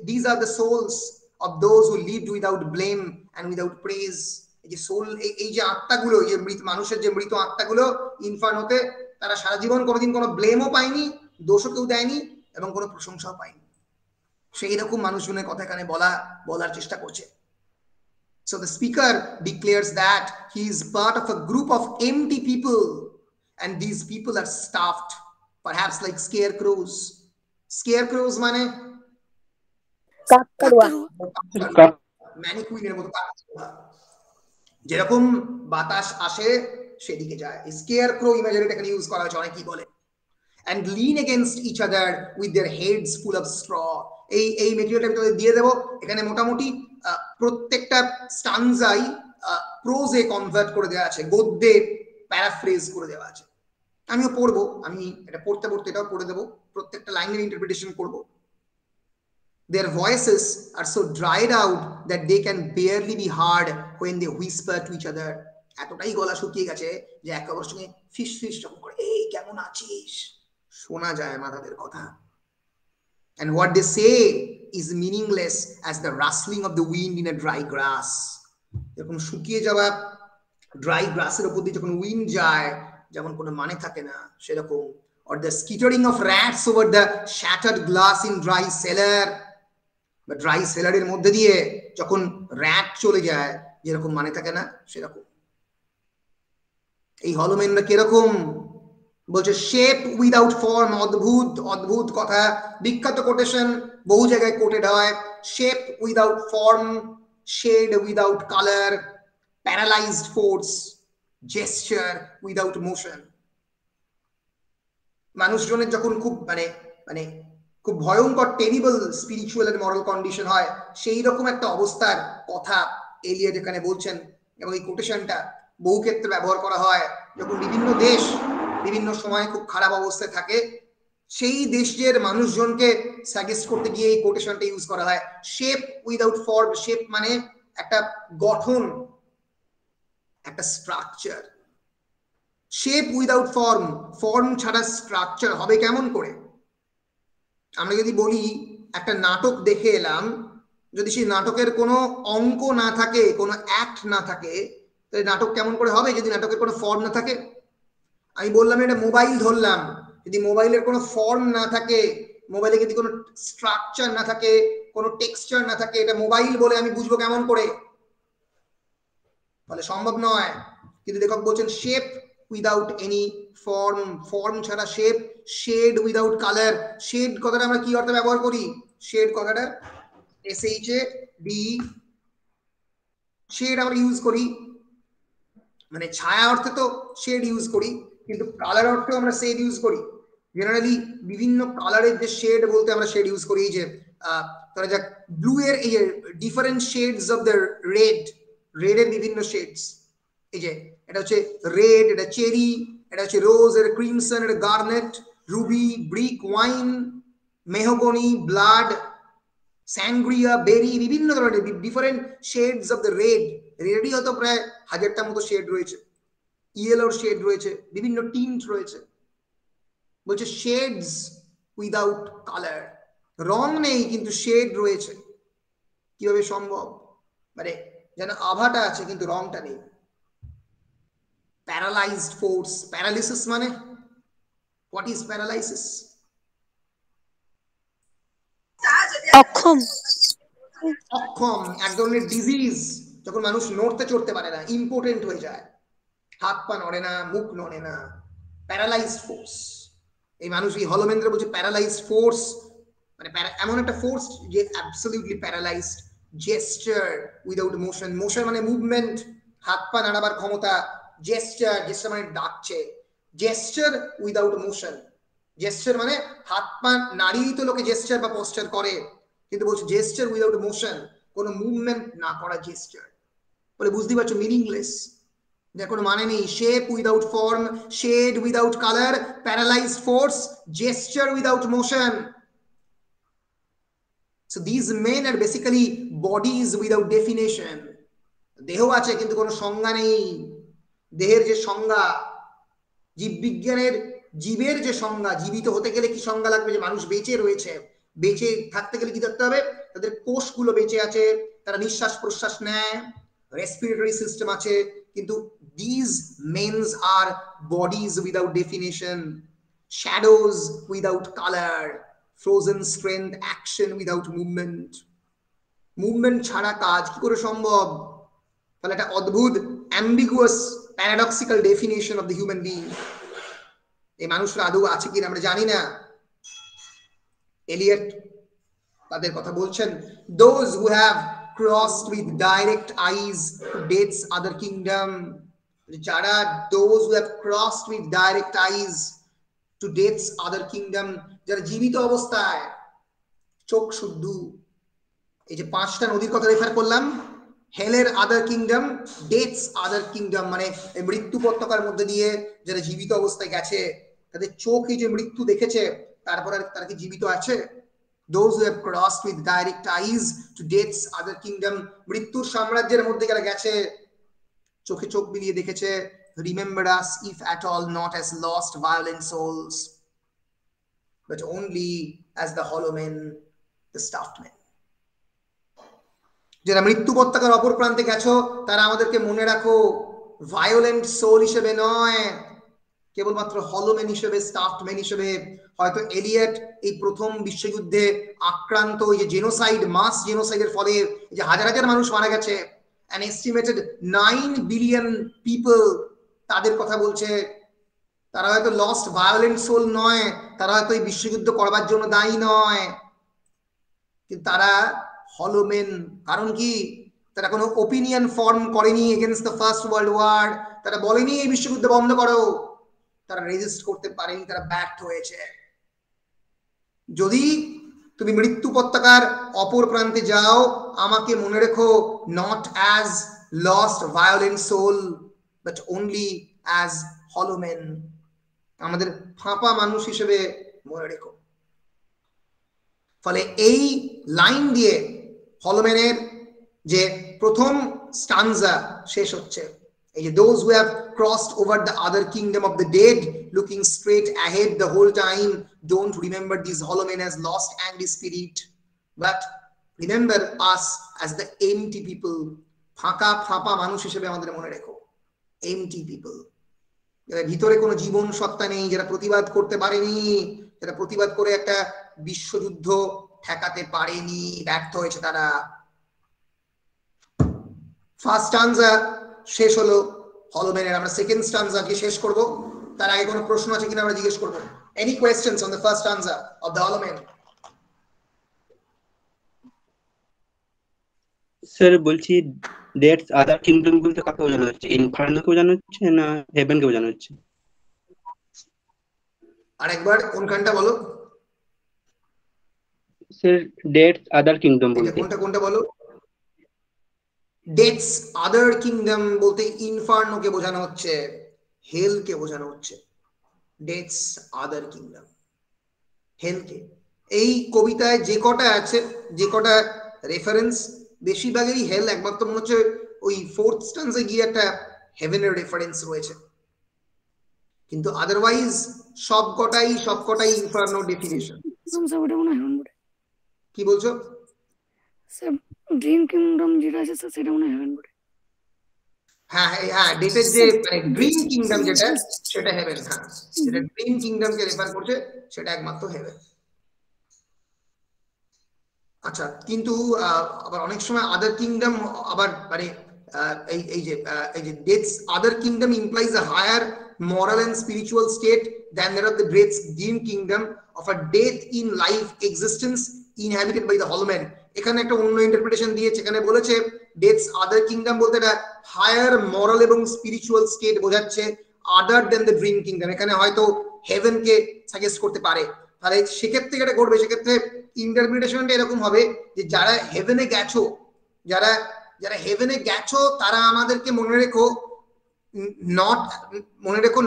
these are the souls of those who lived without blame and without praise. এই যে সোল, এই যে আত্মাগুলো, এই মৃত মানুষের যে মৃত আত্মাগুলো ইনফার্নোতে, তারা সারা জীবন কোনোদিন কোনো ব্লেমও পায়নি, দোষও কেউ দেয়নি এবং কোনো প্রশংসাও পায়নি। সেই রকম মানুষজনের কথা এখানে বলার চেষ্টা করছে। So the speaker declares that he is part of a group of empty people, and these people are stuffed, perhaps like scarecrows. Scarecrows মানে ম্যানিকুইনের মতো, যেরকম বাতাস আসে সেদিকে যায়। স্কেয়ারক্রো ইমেজারিটা এখানে ইউজ করা হয়েছে, অনেকেই বলে। and lean against each other with their heads full of straw. এই মেটেরিয়ালটা আমি তোমাদের দিয়ে দেবো। এখানে মোটামুটি প্রত্যেকটা স্টানজাই প্রোজে কনভার্ট করে দেওয়া আছে, গদ্যে প্যারাফ্রেজ করে দেওয়া আছে। আমিও পড়বো, আমি এটা পড়তে এটাও পড়ে দেবো, প্রত্যেকটা লাইনের ইন্টারপ্রিটেশন করবো। Their voices are so dried out that they can barely be heard when they whisper to each other. এতটাই গলা শুকিয়ে গেছে যে একে অপরের সঙ্গে ফিস ফিস যখন করে, এই কেমন আছিস, শোনা যায় না তাদের কথা। And what they say is meaningless as the rustling of the wind in a dry grass. যখন শুকিয়ে যাওয়া ড্রাই গ্রাসের উপর দিয়ে যখন উইন্ড যায়, যেমন কোনো মানে থাকে না সেরকম। or the skittering of rats over the shattered glass in dry cellar. বা ড্রাই সেলারের মধ্যে দিয়ে যখন র্যাট চলে যায়, যেরকম মানে থাকে না সেরকম। এই হলোমেনরা কিরকম বলছে, শেপ উইদাউট ফর্ম, অদ্ভুত কথা, বিখ্যাত কোটেশন, বহু জায়গায় কোটেড হয়। Shape without form, shade without colour, paralysed force, gesture without motion. মানুষজনের যখন খুব মানে খুব ভয়ঙ্কর terrible spiritual and moral condition হয়, সেই রকম একটা অবস্থার কথা এলিয়ট এখানে বলছেন। এবং এই কোটেশনটা বহু ক্ষেত্রে ব্যবহার করা হয় যখন বিভিন্ন দেশ বিভিন্ন সময় খুব খারাপ অবস্থায় থাকে, সেই দেশের মানুষজনকে সাজেস্ট করতে গিয়ে এই কোটেশনটা ইউজ করা হয়। শেপ উইদাউট ফর্ম, শেপ মানে একটা গঠন, একটা structure. Shape without form, form ছাড়া স্ট্রাকচার হবে কেমন করে? আমরা যদি বলি একটা নাটক দেখে এলাম, যদি সেই নাটকের কোনো অঙ্ক না থাকে, কোনো অ্যাক্ট না থাকে, তাহলে নাটক কেমন করে হবে যদি নাটকের কোনো ফর্ম না থাকে? আমি বললাম এটা মোবাইল ধরলাম, যদি মোবাইলের কোনো ফর্ম না থাকে, মোবাইলে যদি কোনো স্ট্রাকচার না থাকে, কোনো টেক্সচার না থাকে, এটা মোবাইল বলে আমি বুঝবো কেমন করে? তাহলে সম্ভব নয়। কিন্তু লেখক বলছেন shape without any form, form ছাড়া shape, shade without colour. Shade কথাটা আমরা কি অর্থে ব্যবহার করি? শেড কথাটা SHAD, শেড আমরা ইউজ করি মানে ছায়া অর্থে তো শেড ইউজ করি, কিন্তু কালার অর্থেও আমরা শেড ইউজ করি। জেনারেলি বিভিন্ন কালারের যে শেড বলতে আমরা শেড ইউজ করি, এই যে ধরা যাক ব্লু এর এই যে different shades of the red, রেডের বিভিন্ন শেডস, এই যে এটা হচ্ছে রেড, এটা চেরি, এটা হচ্ছে রোজ, এটা ক্রিমসন, এটা garnet, ruby, brick, wine, mahogany, blood, sangria, berry, বিভিন্ন ধরনের different shades of the red. রেডই হয়তো প্রায় 1000টার মতো শেড রয়েছে, ইয়েলোর শেড রয়েছে, বিভিন্ন টিন্ট রয়েছে। বলছে শেডস উইদাউট কালার, রং নেই কিন্তু শেড রয়েছে। কিভাবে সম্ভব? মানে যেন আভাটা আছে কিন্তু রংটা নেই। প্যারালাইজড ফোর্স, প্যারালিসিস মানে হোয়াট ইজ প্যারালাইসিস? অক্ষম, অক্ষম, এক ধরনের ডিজিজ। যখন মানুষ নড়তে চড়তে পারে না, ইম্পোর্টেন্ট হয়ে যায়, হাত পা নড়ে না, মুখ নড়ে না, প্যারালাইজড ফোর্স। এই মানুষ, এই হলোমেন্দ্র বলছে প্যারালাইজড ফোর্স মানে এমন একটা ফোর্স যে absolutely paralysed. Gesture without motion, motion মানে মুভমেন্ট, হাত পা নাড়াবার ক্ষমতা। জেস্টার, জেস্টার মানে ডাকছে। জেস্টার উইদাউট মোশন, জেস্টার মানে হাত পা নাড়িয়েই তো লোকে জেস্টার বা পোস্টার করে, কিন্তু বলছে জেস্টার উইদাউট মোশন, কোনো মুভমেন্ট না করা জেস্টার। বলে বুঝতে পারছো মিনিংলেস, যার কোনো মানে নেই। Shape without form, shade without colour, paralysed force, gesture without motion. So these men are basically bodies without definition. দেহ আছে কিন্তু কোনো সংজ্ঞা নেই। দেহের যে সংজ্ঞা, জীববিজ্ঞানের জীবের যে সংজ্ঞা, জীবিত হতে গেলে কি সংজ্ঞা লাগবে? যে মানুষ বেঁচে রয়েছে, বেঁচে থাকতে গেলে কি থাকতে হবে? তাদের কোষগুলো বেঁচে আছে, তারা নিঃশ্বাস প্রশ্বাস নেয়, রেসপিরেটরি সিস্টেম আছে, কিন্তু these men are bodies without definition, shadows without color, frozen strength, action without movement. Movement ছাড়া কাজ কি করে সম্ভব? তাহলে একটা অদ্ভুত ambiguous paradoxical definition of the human being. এই মানুষরা আদৌ আছে কিনা আমরা জানি না। এলিয়ট তাদের কথা বলছেন, those who have crossed with direct eyes to death's other kingdom, যারা those who have crossed with direct eyes to death's other kingdom, যারা জীবিত অবস্থায় চোখ শুদ্ধ, এই যে 5টা নদীর কথা রেফার করলাম, হেলের আদার কিংডম, ডেথস আদার কিংডম, মানে মৃত্যু উপত্যকার মধ্যে দিয়ে যারা জীবিত অবস্থায় গেছে, তাদের চোখ এই যে মৃত্যু দেখেছে, তারপর আর তারা কি জীবিত আছে? Those who have crossed with direct eyes to death's other kingdom, মৃত্যুর সাম্রাজ্যের মধ্যে যারা গেছে, চোখে চোখ মিলিয়ে দেখেছে, remember us if at all not as lost violent souls, but only as the hollow men, the stuffed men. যারা মৃত্যু উপত্যকার অপর প্রান্তে গেছো, তারা আমাদেরকে মনে রাখো ভায়োলেন্ট সোল হিসেবে নয়, কেবলমাত্র হলো মেন হিসেবে, স্টাফড মেন হিসেবে। হয়তো এলিয়ট এই প্রথম বিশ্বযুদ্ধে আক্রান্ত, ওই যে জেনোসাইড, মাস জেনোসাইডের ফলে যে হাজার হাজার মানুষ মারা গেছে, an estimated 9 billion people, তাদের কথা বলছে। তারা হয়তো লস্ট ভায়োলেন্ট সোল নয়, তারা হয়তো এই বিশ্বযুদ্ধ করবার জন্য দায়ী নয়, কিন্তু তারা হলো মেন। কারণ কি? তারা কোনো ওপিনিয়ন ফর্ম করেনি against the first world war, তারা বলেনি এই বিশ্বযুদ্ধ বন্ধ করো, তারা রেজিস্ট করতে পারেনি, তারা ব্যর্থ হয়েছে। যদি তুমি মৃত্যু উপত্যকার অপর প্রান্তে যাও, আমাকে মনে রেখো not as lost violent soul, but only as hollow men, আমাদের ফাঁপা মানুষ হিসেবে মনে রেখো। ফলে এই লাইন দিয়ে হলোম্যানের যে প্রথম স্টানজা শেষ হচ্ছে, এই যে those who have crossed over the other kingdom of the dead, looking straight ahead the whole time, don't remember these hollow men as lost angry spirit, but remember us as the empty people, ফাঁকা ফাঁপা মানুষ হিসেবে আমাদের মনে রেখো, empty people, যারা ভিতরে কোনো জীবন সত্তা নেই, যারা প্রতিবাদ করতে পারেনি, যারা প্রতিবাদ করে একটা বিশ্বযুদ্ধ ঠেকাতে পারেনি, ব্যর্থ হয়েছে তারা। ফার্স্ট স্টানজা শেষ হলো হলোম্যানের, আমরা সেকেন্ড স্টানজা কি শেষ করব। তার আগে কোনো প্রশ্ন আছে কিনা আমরা জিজ্ঞেস করব। Any questions on the first stanza of the hollow men? Sir বলছি, ডেথস আদার কিংডম বলতে কাকে বোঝানো হচ্ছে? ইনফার্নোকে বোঝানো হচ্ছে না হেভেনকে বোঝানো হচ্ছে? আরেকবার কোনখানটা বলো স্যার। ডেথস আদার কিংডম বলতে কোনটা কোনটা বলো? ডেথস আদার কিংডম বলতে ইনফার্নোকে বোঝানো হচ্ছে, হেলকে বোঝানো হচ্ছে। Deaths other kingdom, হেলকে। এই কবিতায় যে কটা আছে, যে কটা রেফারেন্স, বেশিরভাগই হেল, একমাত্র মনে হচ্ছে ওই ফোর্থ স্টান্সে গিয়ে একটা হেভেনের রেফারেন্স রয়েছে, কিন্তু আদারওয়াইজ সবকটাই ইনফার্নো ডেফিনেশন। কি বলছো? ড্রিম কিংডম যেটা আছে সেটা মনে হয় হেভেন বলে। হ্যাঁ হ্যাঁ, ডেটের যে মানে ড্রিম কিংডম যেটা, সেটা হেভেন। হ্যাঁ, যেটা ড্রিম কিংডমকে রেফার করছে সেটা একমাত্র হেভেন। আচ্ছা, কিন্তু আবার অনেক সময় আদার কিংডম আবার মানে এই যে death's other kingdom implies a higher moral and spiritual state than that of the great dream kingdom of a death in life existence inhabited by the hollow man. এখানে একটা অন্য ইন্টারপ্রিটেশন দিয়েছে, এখানে বলেছে ডেথস আদার কিংডম বলতে একটা higher মরাল এবং spiritual state বোঝাচ্ছে আদার দেন দ্য ড্রিম কিংডম। এখানে হয়তো হেভেনকে সাজেস্ট করতে পারে। তাহলে সেক্ষেত্রে যেটা ঘটবে, সেক্ষেত্রে ইন্টারপ্রিটেশনটা এরকম হবে যে যারা হেভেনে গেছো, যারা হেভেনে গেছো, তারা আমাদেরকে মনে রেখো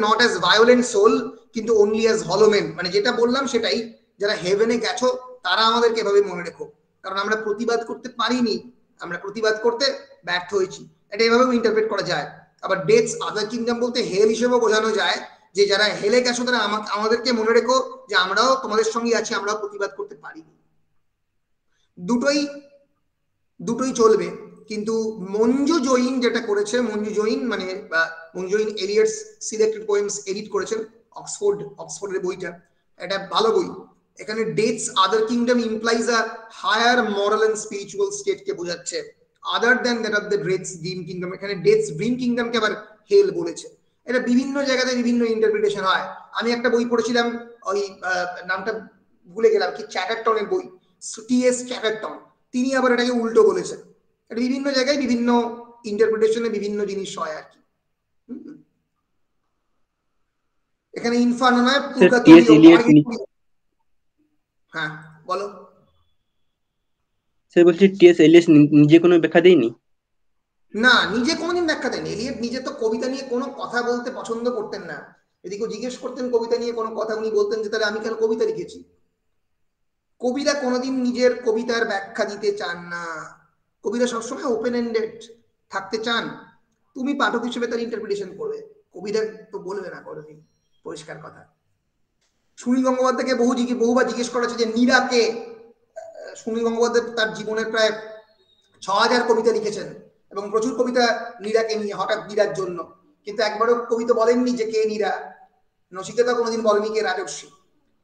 নট অ্যাজ ভায়োলেন্ট সোল, কিন্তু অনলি অ্যাজ হলো মেন। মানে যেটা বললাম সেটাই, যারা হেভেনে গেছো তারা আমাদেরকে এভাবে মনে রেখো, কারণ আমরা প্রতিবাদ করতে পারিনি, আমরা প্রতিবাদ করতে ব্যর্থ হয়েছি। এটা এভাবেও ইন্টারপ্রেট করা যায়। আবার ডেথস আদার কিংডম বলতে হেল হিসেবেও বোঝানো যায়, যে যারা হেলে গেছো তারা আমাদেরকে মনে রেখো যে আমরাও তোমাদের সঙ্গে আছি, আমরাও প্রতিবাদ করতে পারিনি। দুটোই দুটোই চলবে, কিন্তু মঞ্জু জৈন যেটা করেছে, মঞ্জু জৈন মানে Manju Jain Eliot's selected poems edit করেছেন, অক্সফোর্ডের বইটা, এটা ভালো বই। এখানে death's other kingdom implies a higher moral and spiritual state কে বোঝাচ্ছে, other than that of the death's dream kingdom. এখানে ডেথস ড্রিম কিংডমকে আবার হেল বলেছে। এটা বিভিন্ন জায়গাতে বিভিন্ন ইন্টারপ্রিটেশন হয়। আমি একটা বই পড়েছিলাম, ওই নামটা ভুলে গেলাম, কি চ্যাটারটনের বই, টি.এস. চ্যাটারটন, তিনি আবার এটাকে উল্টো বলেছেন। এটা বিভিন্ন জায়গায় বিভিন্ন ইন্টারপ্রিটেশনে বিভিন্ন জিনিস হয় আর কি। এখানে ইনফার্নো নয়, হ্যাঁ বলো। স্যার বলছি টি.এস. এলিয়ট নিজে কোনো ব্যাখ্যা দেয়নি? না, নিজে কোনোদিন ব্যাখ্যা দেয়নি। এলিয়ট নিজে তো কবিতা নিয়ে কোনো কথা বলতে পছন্দ করতেন না। যদি কেউ জিজ্ঞেস করতেন কবিতা নিয়ে কোনো কথা, উনি বলতেন যে তাহলে আমি কেন কবিতা লিখেছি। কবিরা কোনোদিন নিজের কবিতার ব্যাখ্যা দিতে চান না। কবিরা সবসময় ওপেন এন্ডেড থাকতে চান, তুমি পাঠক হিসেবে তার ইন্টারপ্রিটেশন করবে, কবিরা তো বলবে না কোনোদিন, পরিষ্কার কথা। সুনীল গঙ্গোপাধ্যায়কে বহুবার জিজ্ঞেস করা হচ্ছে যে নীরাকে, সুনীল গঙ্গোপাধ্যায় তার জীবনের প্রায় ৬,০০০ কবিতা লিখেছেন এবং প্রচুর কবিতা নীরাকে নিয়ে, হঠাৎ নীরার জন্য, কিন্তু একবারও কবিতা বলেননি যে কে নীরা। নচিকেতা কোনোদিন বলেনি কে রাজর্ষি।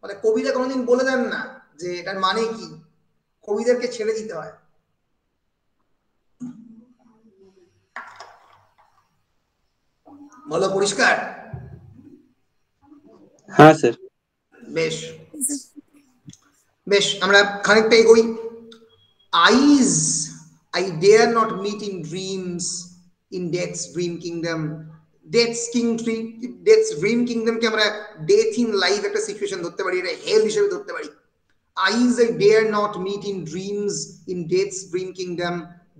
মানে কবিরা কোনোদিন বলে দেন না যে এটার মানে কি, কবিদেরকে ছেড়ে দিতে হয়। বলো, পরিষ্কার? হ্যাঁ স্যার। বেশ বেশ, আমরা খানিকটা এগোই। আইজ I dare not meet in dreams in death's dream kingdom. Death's dream kingdom কে আমরা death in life একটা সিচুয়েশন ধরতে পারি, এটা হেল হিসেবে ধরতে পারি। Eyes I dare not meet in dreams in death's dream kingdom,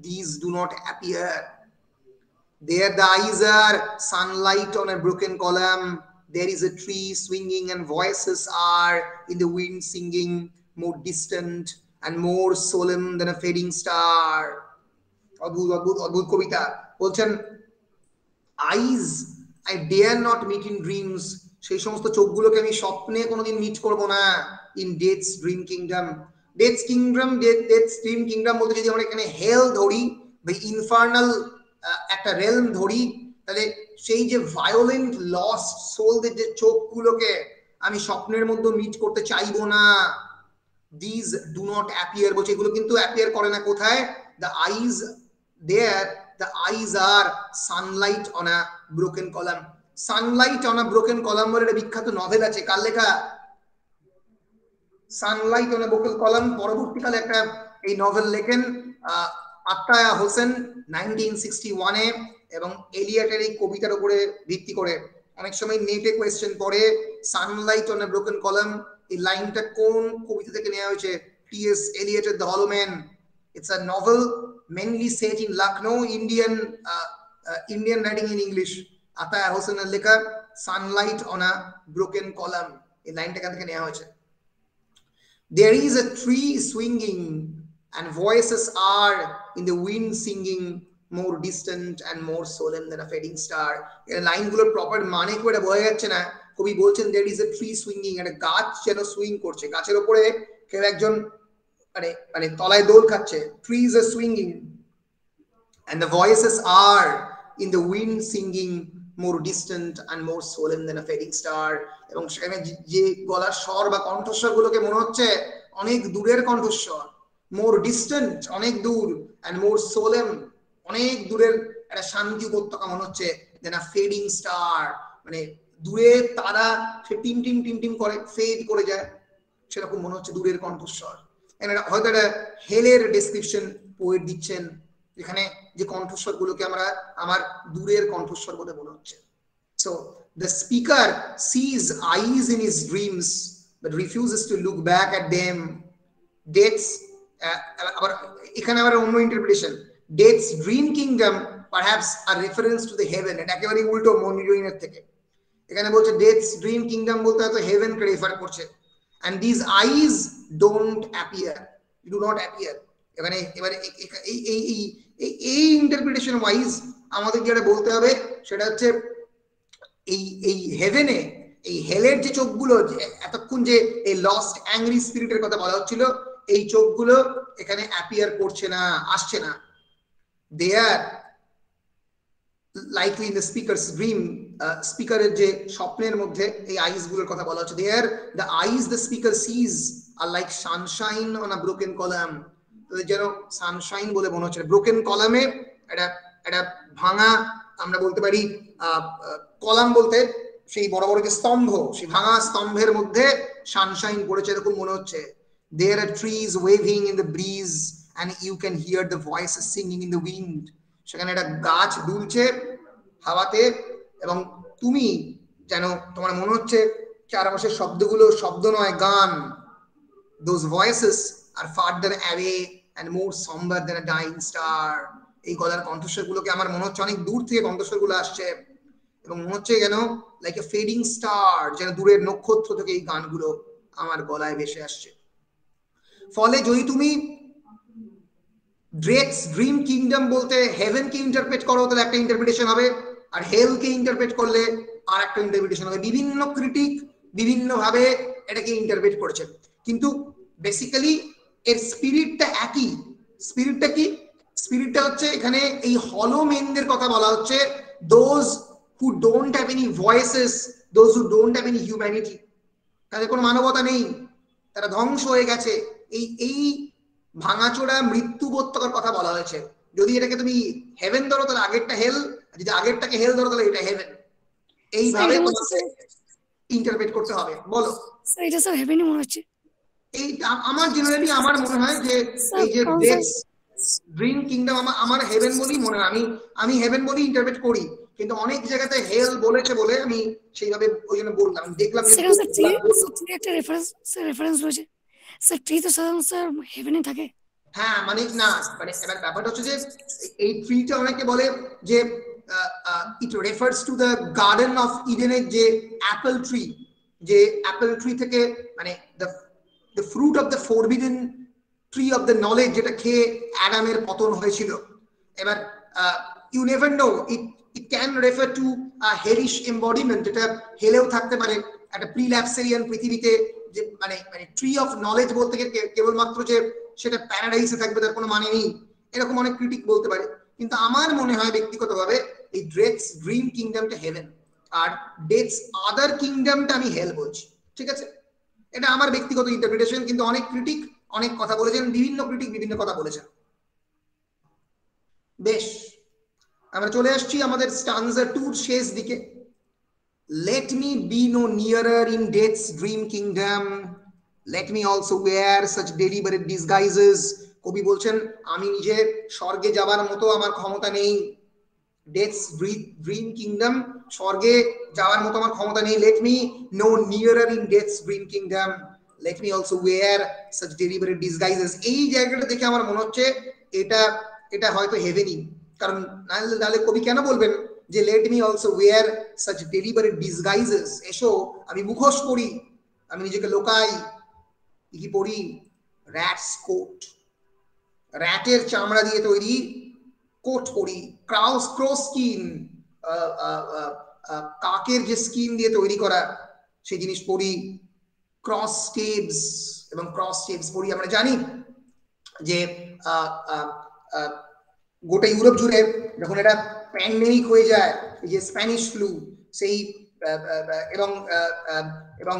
these do not appear. There the eyes are sunlight on a broken column, there is a tree swinging and voices are in the wind singing, more distant and more solemn than a fading star. অদ্ভুত অদ্ভুত অদ্ভুত কবিতা। বলছেন eyes I dare not meet in dreams, সেই সমস্ত চোখগুলোকে আমি স্বপ্নে কোনোদিন মিট করব না। In death's dream kingdom, death's dream kingdom বলতে যদি আমরা এখানে হেল ধরি বা ইনফার্নাল একটা রেলম ধরি, তাহলে সেই যে ভায়োলেন্ট লস্ট সোলদের যে চোখগুলোকে আমি স্বপ্নের মধ্যে মিট করতে চাইবো না। দিস ডু নট অ্যাপিয়ার বলছে, এগুলো কিন্তু অ্যাপিয়ার করে না। কোথায়? The eyes there, the eyes are sunlight on a broken column. Sunlight on a broken column বলে একটা বিখ্যাত নভেল আছে, কার লেখা? Sunlight on a broken column। পরবর্তীকালে একটা এই নভেল লেখেন আত্তায়া হোসেন 1961 এ, এবং এলিয়টের এই কবিতার উপরে ভিত্তি করে অনেক সময় নেটে কোয়েশ্চেন পড়ে Sunlight on a broken column এই লাইনটা কোন কবিতা থেকে নেওয়া হয়েছে? টি.এস. এলিয়টের দ্য হলো man. It's a novel mainly set in Lucknow, Indian writing in English. Ataya Hosseiner লেখা Sunlight on a Broken Column, এই লাইনটা এখান থেকে নেওয়া হয়েছে। There is a tree swinging and voices are in the wind singing, more distant and more solemn than a fading star. এই লাইনগুলোর proper মানে কি এটা বোঝা যাচ্ছে না। কবি বলছেন there is a tree swinging, একটা গাছ যেন সুইং করছে, গাছের উপরে কেউ একজন মানে তলায় দোল খাচ্ছে। Trees are swinging and the voices are in the wind singing, more distant and more solemn than a fading star. এবং সেখানে যে গলার স্বর বা কণ্ঠস্বর গুলোকে মনে হচ্ছে অনেক দূরের কণ্ঠস্বর, more distant অনেক দূর, and more solemn অনেক দূরের একটা শান্তি উপত্যকা মনে হচ্ছে, than a fading star মানে দূরে তারা সে টিম টিম টিম টিম করে ফেড করে যায়, সেরকম মনে হচ্ছে দূরের কণ্ঠস্বর। হয়তো একটা হেলের ডেসক্রিপশন পোয়েট দিচ্ছেন, যেখানে যে কণ্ঠস্বর গুলোকে আমরা আমার দূরের কণ্ঠস্বর বলে মনে হচ্ছে। So the speaker sees eyes in his dreams but refuses to look back at them. Death's আবার এখানে আবার অন্য interpretation, Death's dream kingdom perhaps a reference to the heaven। এটা একেবারে উল্টো মনিরইনের থেকে। এখানে বলছে Death's dream kingdom বলতে হয়তো হেভেন কে রেফার করছে। And these eyes don't appear, do not appear। এবারে এই ইন্টারপ্রিটেশন ওয়াইজ আমাদের যেটা বলতে হবে সেটা হচ্ছে এই হেভেনে এই হেলের যে চোখগুলো, এতক্ষণ যে এই লস্ট অ্যাংরি স্পিরিটের কথা বলা হচ্ছিল, এই চোখগুলো এখানে অ্যাপিয়ার করছে না, আসছে না। They are likely in the speaker's dream, স্পিকারের যে স্বপ্নের মধ্যে এই আইস গুলোর কথা বলা হচ্ছে। They are the eyes the speaker sees are like sunshine on a broken column. যেন সানশাইন বলে মনে হচ্ছে। ব্রোকেন কলামে একটা ভাঙা, আমরা বলতে পারি কলাম বলতে সেই বড় বড় যে স্তম্ভ, সেই ভাঙা স্তম্ভের মধ্যে সানশাইন পড়েছে এরকম মনে হচ্ছে। There are trees waving in the breeze and you can hear the voices singing in the wind. সেখানে একটা গাছ দুলছে হাওয়াতে এবং তুমি যেন তোমার মনে হচ্ছে চারপাশের শব্দগুলো শব্দ নয়, গান। Those voices are farther away and more somber than a dying star. এই গলার কণ্ঠস্বরগুলোকে আমার মনে হচ্ছে অনেক দূর থেকে কণ্ঠস্বরগুলো আসছে এবং মনে হচ্ছে যেন লাইক এ ফেডিং স্টার, যেন দূরের নক্ষত্র থেকে এই গানগুলো আমার গলায় ভেসে আসছে। ফলে যদি তুমি ড্রেকস ড্রিম কিংডম বলতে হেভেনকে ইন্টারপ্রেট করো তাহলে একটা ইন্টারপ্রিটেশন হবে, আর হেলকে ইন্টারপ্রেট করলে আর একটা ইন্টারপ্রিটেশন হবে। বিভিন্ন ক্রিটিক বিভিন্ন ভাবে এটাকে ইন্টারপ্রেট করেছেন, কিন্তু বেসিক্যালি এর স্পিরিটটা একই। স্পিরিটটা কি? স্পিরিটটা হচ্ছে এখানে এই হলো মেনদের কথা বলা হচ্ছে, those who don't have any voices, those who don't have any humanity, তাদের কোনো মানবতা নেই, তারা ধ্বংস হয়ে গেছে। এই ভাঙাচোরা মৃত্যুবোধটার কথা বলা হয়েছে। যদি এটাকে তুমি হেভেন ধরো তাহলে আগেরটা হেল, যদি আগেরটাকে হেল ধরো তাহলে এটা হেভেন। এইভাবে ইন্টারপ্রেট করতে হবে। বলো স্যার, এটা স্যার হেভেনই মনে হচ্ছে। এই আমার জেনারেলি আমার মনে হয় যে এই যে ড্রিম কিংডম আমার হেভেন বলেই মনে হয়, আমি হেভেন বলেই ইন্টারপ্রেট করি, কিন্তু অনেক জায়গাতে হেল বলেছে বলে আমি সেইভাবে ওই জন্য বললাম। দেখলাম একটা রেফারেন্স রয়েছে স্যার, ট্রি তো সাধারণত স্যার হেভেনে থাকে। হ্যাঁ মানে না, মানে এবার ব্যাপারটা হচ্ছে যে এই ট্রিটা অনেকে বলে যে it refers to the garden of ইডেনের যে অ্যাপল ট্রি, যে অ্যাপল ট্রি থেকে মানে the fruit of the forbidden tree of the knowledge, যেটা খেয়ে অ্যাডামের পতন হয়েছিল। এবার you never know, it can refer to hellish embodiment, এটা হেলেও থাকতে পারে। একটা প্রিল্যাপসেরিয়ান পৃথিবীতে যে মানে ট্রি অফ নলেজ বলতে কেবলমাত্র যে সেটা প্যারাডাইসে থাকবে তার কোনো মানে নেই, এরকম অনেক ক্রিটিক বলতে পারে। কিন্তু আমার মনে হয় ব্যক্তিগতভাবে এই ড্রেকস ড্রিম কিংডমটা হেভেন আর ডেথস আদার কিংডমটা আমি হেল বলছি। ঠিক আছে, এটা আমার ব্যক্তিগত ইন্টারপ্রিটেশন, কিন্তু অনেক ক্রিটিক অনেক কথা বলেছেন, বিভিন্ন ক্রিটিক বিভিন্ন কথা বলেছেন। বেশ, আমরা চলে আসছি আমাদের স্টানজা 2 শেষ দিকে। Let me be no nearer in death's dream kingdom. Let me also wear such deliberate disguises. কবি বলছেন আমি নিজে স্বর্গে যাবার মতো আমার ক্ষমতা নেই। ডেথস ড্রিম কিংডম, স্বর্গে যাওয়ার মতো আমার ক্ষমতা নেই। Let me no nearer in death's dream kingdom. Let me also wear such deliberate disguises. এই জায়গাটা দেখে আমার মনে হচ্ছে এটা হয়তো হেভেনই, কারণ নাহলে কবি কেন বলবেন যে let me also wear such deliberate disguises, এসো আমি মুখোশ পরি, আমি নিজেকে লোকাই। কি পরি? র্যাটস কোট, র্যাটের চামড়া দিয়ে তৈরি কোট পরি। ক্রো স্কিন, কাকের যে স্কিন দিয়ে তৈরি করা সেই জিনিস পরি। ক্রস স্টেপস, এবং ক্রস স্টেপস পরি। আমরা জানি যে গোটা ইউরোপ জুড়ে যখন এটা প্যান্ডেমিক হয়ে যায়, এই যে স্প্যানিশ ফ্লু, সেই এবং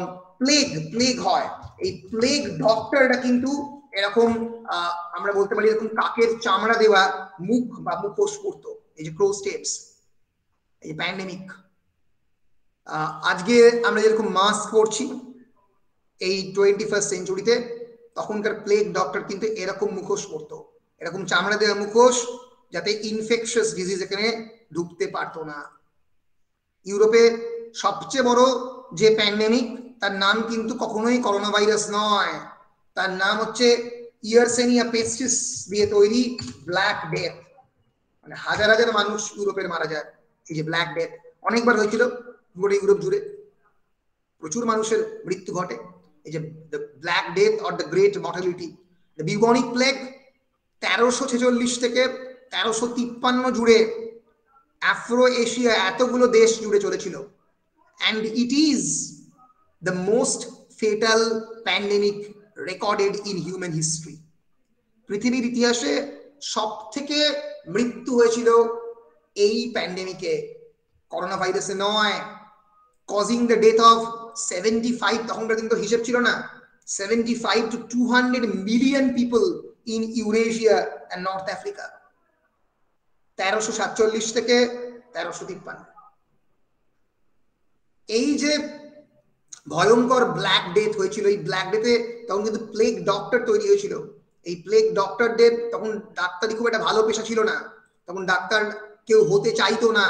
প্লেগ হয়, এই প্লেগ ডক্টরটা কিন্তু এরকম আমরা বলতে পারি এরকম কাকের চামড়া দেওয়া মুখ বা মুখোশ পরতো। এই যে ক্রো স্টেপস, এই যে প্যান্ডেমিক। আজকে আমরা যেরকম মাস্ক পরছি এই 21st সেঞ্চুরিতে, তখনকার প্লেগ ডক্টর কিন্তু এরকম মুখোশ পরতো, এরকম চামড়া দেওয়া মুখোশ, যাতে ইনফেকশাস ডিজিজ এখানে ঢুকতে পারতো না। ইউরোপে সবচেয়ে বড় যে প্যান্ডেমিক, তার নাম কিন্তু কখনোই করোনা ভাইরাস নয়, তার নাম হচ্ছে ইয়ারসেনিয়া পেস্টিস দিয়ে তৈরি ব্ল্যাক ডেথ। মানে হাজার হাজার মানুষ ইউরোপের মারা যায়। এই যে ব্ল্যাক ডেথ অনেকবার হয়েছিল গোটা ইউরোপ জুড়ে, প্রচুর মানুষের মৃত্যু ঘটে। এই যে the black death or the great mortality, the bubonic plague 1346 থেকে 1353 জুড়ে আফ্রো এশিয়া এতগুলো দেশ জুড়ে চলেছিল। And it is the most fatal pandemic recorded in human history. পৃথিবীর ইতিহাসে সবথেকে মৃত্যু হয়েছিল এই প্যান্ডেমিকে, করোনা ভাইরাসে নয়, causing the death of 75, তখনকার কিন্তু হিসেব ছিল না, 75 to 200 million people in Eurasia and North Africa. 1347 থেকে 1353। এই যে ভয়ঙ্কর ব্ল্যাক ডেথ হয়েছিল, এই ব্ল্যাক ডেথে তখন কিন্তু প্লেগ ডক্টর তৈরি হয়েছিল। এই প্লেগ ডক্টরদের তখন ডাক্তারি খুব একটা ভালো পেশা ছিল না, তখন ডাক্তার কেউ হতে চাইতো না,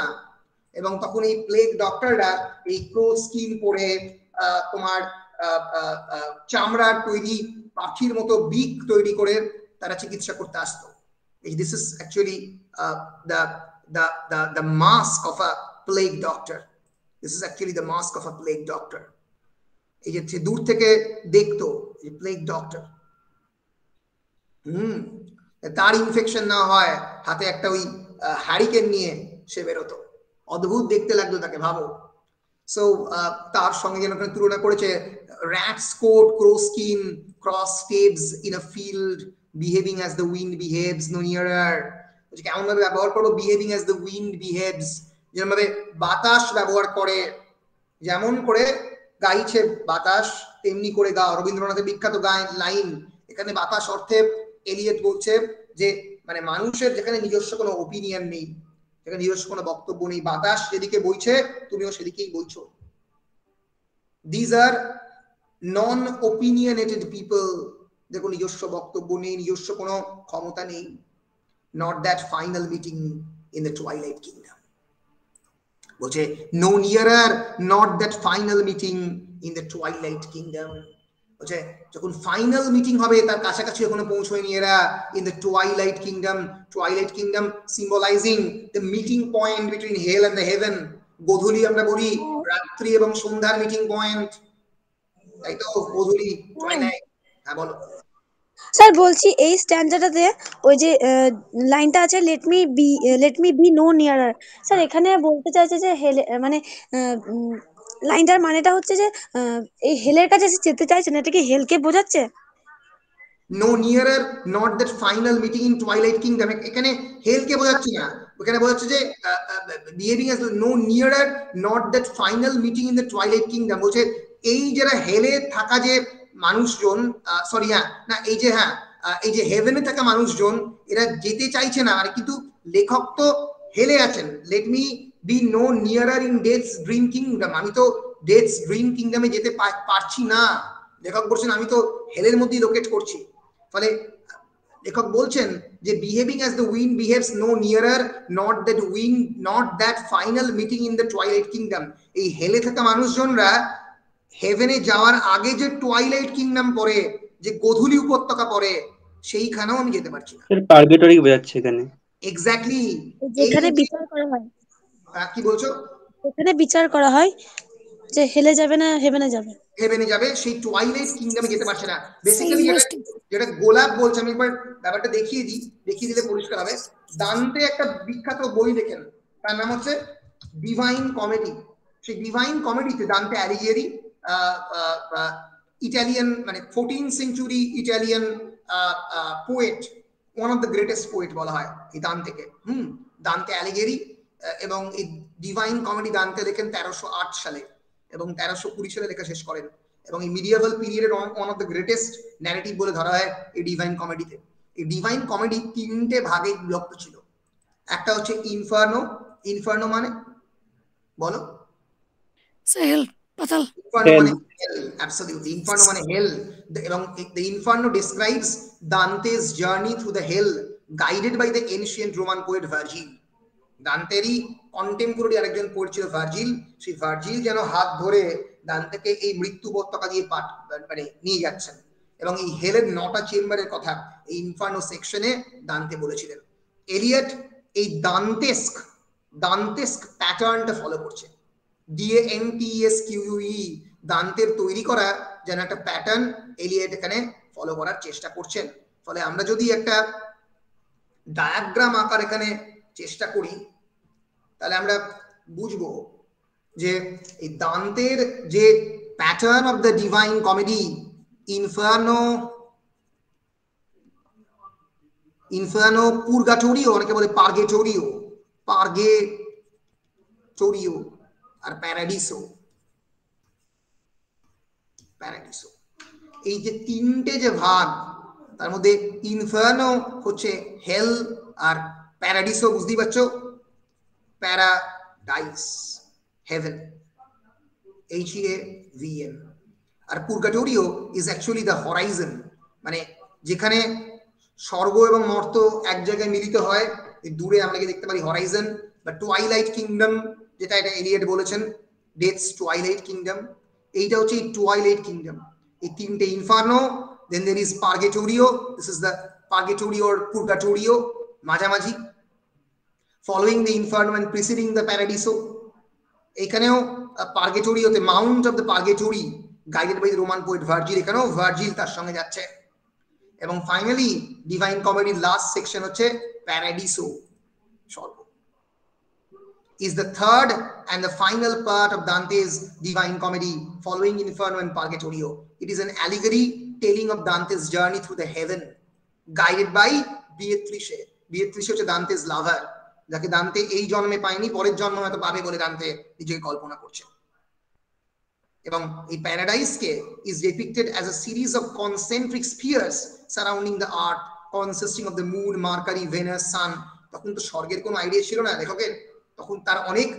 এবং তখন এই প্লেগ ডক্টররা এই ক্রো স্কিন পরে তোমার চামড়ার তৈরি পাখির মতো বিক তৈরি করে তারা চিকিৎসা করতে আসতো। This is actually the mask of a plague doctor. This is actually the mask of a plague doctor. এই যে দূর থেকে দেখতো এই প্লেগ ডক্টর, তার ইনফেকশন না হয়, হাতে একটা ওই হ্যারিকেন নিয়ে সে বেরোতো, অদ্ভুত দেখতে লাগতো তাকে, ভাবো। সো তার সঙ্গে যেন তুলনা করেছে rats coat, crow skin, cross staves in a field, behaving as the wind behaves, no nearer. কেমন ভাবে ব্যবহার করবো, behaving as the wind behaves, যেমন ভাবে বাতাস ব্যবহার করে, যেমন করে গাইছে বাতাস তেমনি করে গাও। রবীন্দ্রনাথের বিখ্যাত লাইন, এখানে বাতাস অর্থে এলিয়ট বলছে যে মানে মানুষের যেখানে নিজস্ব কোনো ওপিনিয়ন নেই, যেখানে নিজস্ব কোনো বক্তব্য নেই, বাতাস যেদিকে বইছে তুমিও সেদিকেই বইছো। These are non opinionated people, দেখো নিজস্ব বক্তব্য নেই, নিজস্ব কোনো ক্ষমতা নেই। Not that final meeting in the twilight kingdom, বলছে no nearer, not that final meeting in the twilight kingdom. বলছে যখন ফাইনাল মিটিং হবে তার কাছাকাছি এখনো পৌঁছয়নি এরা। In the twilight kingdom symbolising the meeting point between hell and the heaven. গোধূলি আমরা বলি রাত্রি এবং সন্ধ্যার মিটিং পয়েন্ট, তাই তো, গোধূলি টুয়াইলাইট। হ্যাঁ বলো স্যার। বলছি এই স্ট্যান্ডার্ডটাতে ওই যে লাইনটা আছে let me be no nearer, sir এখানে বলতে চাইছে যে মানে লাইনটার মানেটা হচ্ছে যে এই হেলের কাছে যেতে চাইছে না, এটা কি হেলকে বোঝাচ্ছে? No nearer not that final meeting in twilight kingdom, এখানে হেলকে বোঝাচ্ছে না, ওখানে বোঝাচ্ছে যে behaving as no nearer not that final meeting in the twilight kingdom. বলছে এই যারা হেলে থাকা যে মানুষজন, সরি হ্যাঁ না এই যে হ্যাঁ এই যে হেভেনে থাকা মানুষজন এরা যেতে চাইছে না, আর কিন্তু লেখক তো হেলে আছেন। Let me be no nearer in death's dream kingdom, আমি তো ডেথস ড্রিম কিংডমে যেতে পারছি না। লেখক বলছেন আমি তো হেলের মধ্যেই লোকেট করছি। ফলে লেখক বলছেন যে behaving as the wind behaves, no nearer not that final meeting in the twilight kingdom. এই হেলে থাকা মানুষজনরা হেভেনে যাওয়ার আগে যে টুয়াইলাইট কিংডম পড়ে, যে গোধূলি উপত্যকা পড়ে, সেইখানেও আমি যেতে পারছি না। পার্গেটরি বোঝাচ্ছে এখানে। এক্স্যাক্টলি, যেখানে বিচার করা হয়। কি বলছো? এখানে বিচার করা হয় যে হেলে যাবে না হেভেনে যাবে, হেভেনে যাবে, সেই টুয়াইলাইট কিংডমে যেতে পারছে না। বেসিক্যালি যেটা গোলাপ বলছে, আমি একবার ব্যাপারটা দেখিয়ে দিলে পরিষ্কার হবে। দান্তে একটা বিখ্যাত বই লেখেন, তার নাম হচ্ছে ডিভাইন কমেডি। সেই ডিভাইন কমেডিতে দান্তে অ্যালিগিয়েরি, ইটালিয়ান মানে 14th century Italian poet, one of the greatest poet বলা হয় এই দান্তেকে। দান্তে অ্যালিগিয়েরি, এবং এই ডিভাইন কমেডি দান্তে লেখেন 1308 সালে এবং 1320 সালে লেখা শেষ করেন, এবং এই মিডিয়েভাল পিরিয়ডের one of the greatest narrative বলে ধরা হয় এই ডিভাইন কমেডিতে। এই ডিভাইন কমেডি 3টে ভাগে বিভক্ত ছিল। একটা হচ্ছে ইনফার্নো। ইনফার্নো মানে বলো? হেল, পাতাল। ইনফার্নো মানে হেল, অ্যাবসলিউটলি। ইনফার্নো মানে হেল, এবং the Inferno describes Dante's journey through the hell guided by the ancient Roman poet Virgil. দান্তেরই কন্টেম্পোরারি আরেকজন পোয়েট ছিল ভার্জিল। সেই ভার্জিল যেন হাত ধরে দান্তেকে এই মৃত্যু উপত্যকা দিয়ে মানে নিয়ে যাচ্ছেন, এবং এই হেলের 9টা চেম্বারের কথা এই ইনফার্নো সেকশনে দান্তে বলেছিলেন। এলিয়ট এই দান্তেস্ক প্যাটার্নটা ফলো করছে। DANTESQUE, দান্তের তৈরি করা যেন একটা প্যাটার্ন এলিয়ট এখানে ফলো করার চেষ্টা করছেন। ফলে আমরা যদি একটা ডায়াগ্রাম আকার এখানে চেষ্টা করি, তাহলে আমরা বুঝবো যে এই দান্তের যে pattern of the divine comedy, Inferno, Inferno, Purgatorio, অনেকে বলে পার্গেটোরিও, পার্গেটোরিও আর প্যারাডিসো। প্যারাডিসো, এই যে তিনটে যে ভাগ, তার মধ্যে ইনফার্নো হচ্ছে হেল, আর প্যারাডিসো বুঝতেই পারছো, প্যারাডাইস, হেভেন, HEAVEN। আর Purgatorio is actually the horizon, মানে যেখানে স্বর্গ এবং মর্ত এক জায়গায় মিলিত হয়, দূরে আমরা দেখতে পারি হরাইজন বা টুয়াইলাইট কিংডম, যেটা এটা এলিয়েট বলেছেন, ডেথস টুয়াইলাইট কিংডম। এইটা হচ্ছে এই টুয়াইলাইট কিংডম। এই তিনটে Inferno, then there is Purgatorio, this is the Purgatorio or Purgatorio, মাঝামাঝি, following the Inferno and preceding the Paradiso. এখানেও পার্গেটোরিওতে mount of the purgatory guided by the Roman poet Virgil, এখানেও Virgil তার সঙ্গে যাচ্ছে। এবং ফাইনালি ডিভাইন কমেডির last section হচ্ছে প্যারাডিসো, স্বর্গ, is the third and the final part of Dante's Divine Comedy, following Inferno and Purgatorio. It is an allegory telling of Dante's journey through the heaven, guided by Beatrice. Beatrice হচ্ছে Dante's lover, যাকে দান্তে এই জন্মে পায়নি, পরের জন্ম হয়তো পাবে বলে দান্তে নিজেকে কল্পনা করছে। এবং এই প্যারাডাইসকে is depicted as a series of concentric spheres surrounding the earth, consisting of the moon, Mercury, Venus, sun. তখন তো স্বর্গের কোনো আইডিয়া ছিল না লেখকের, তখন তার অনেক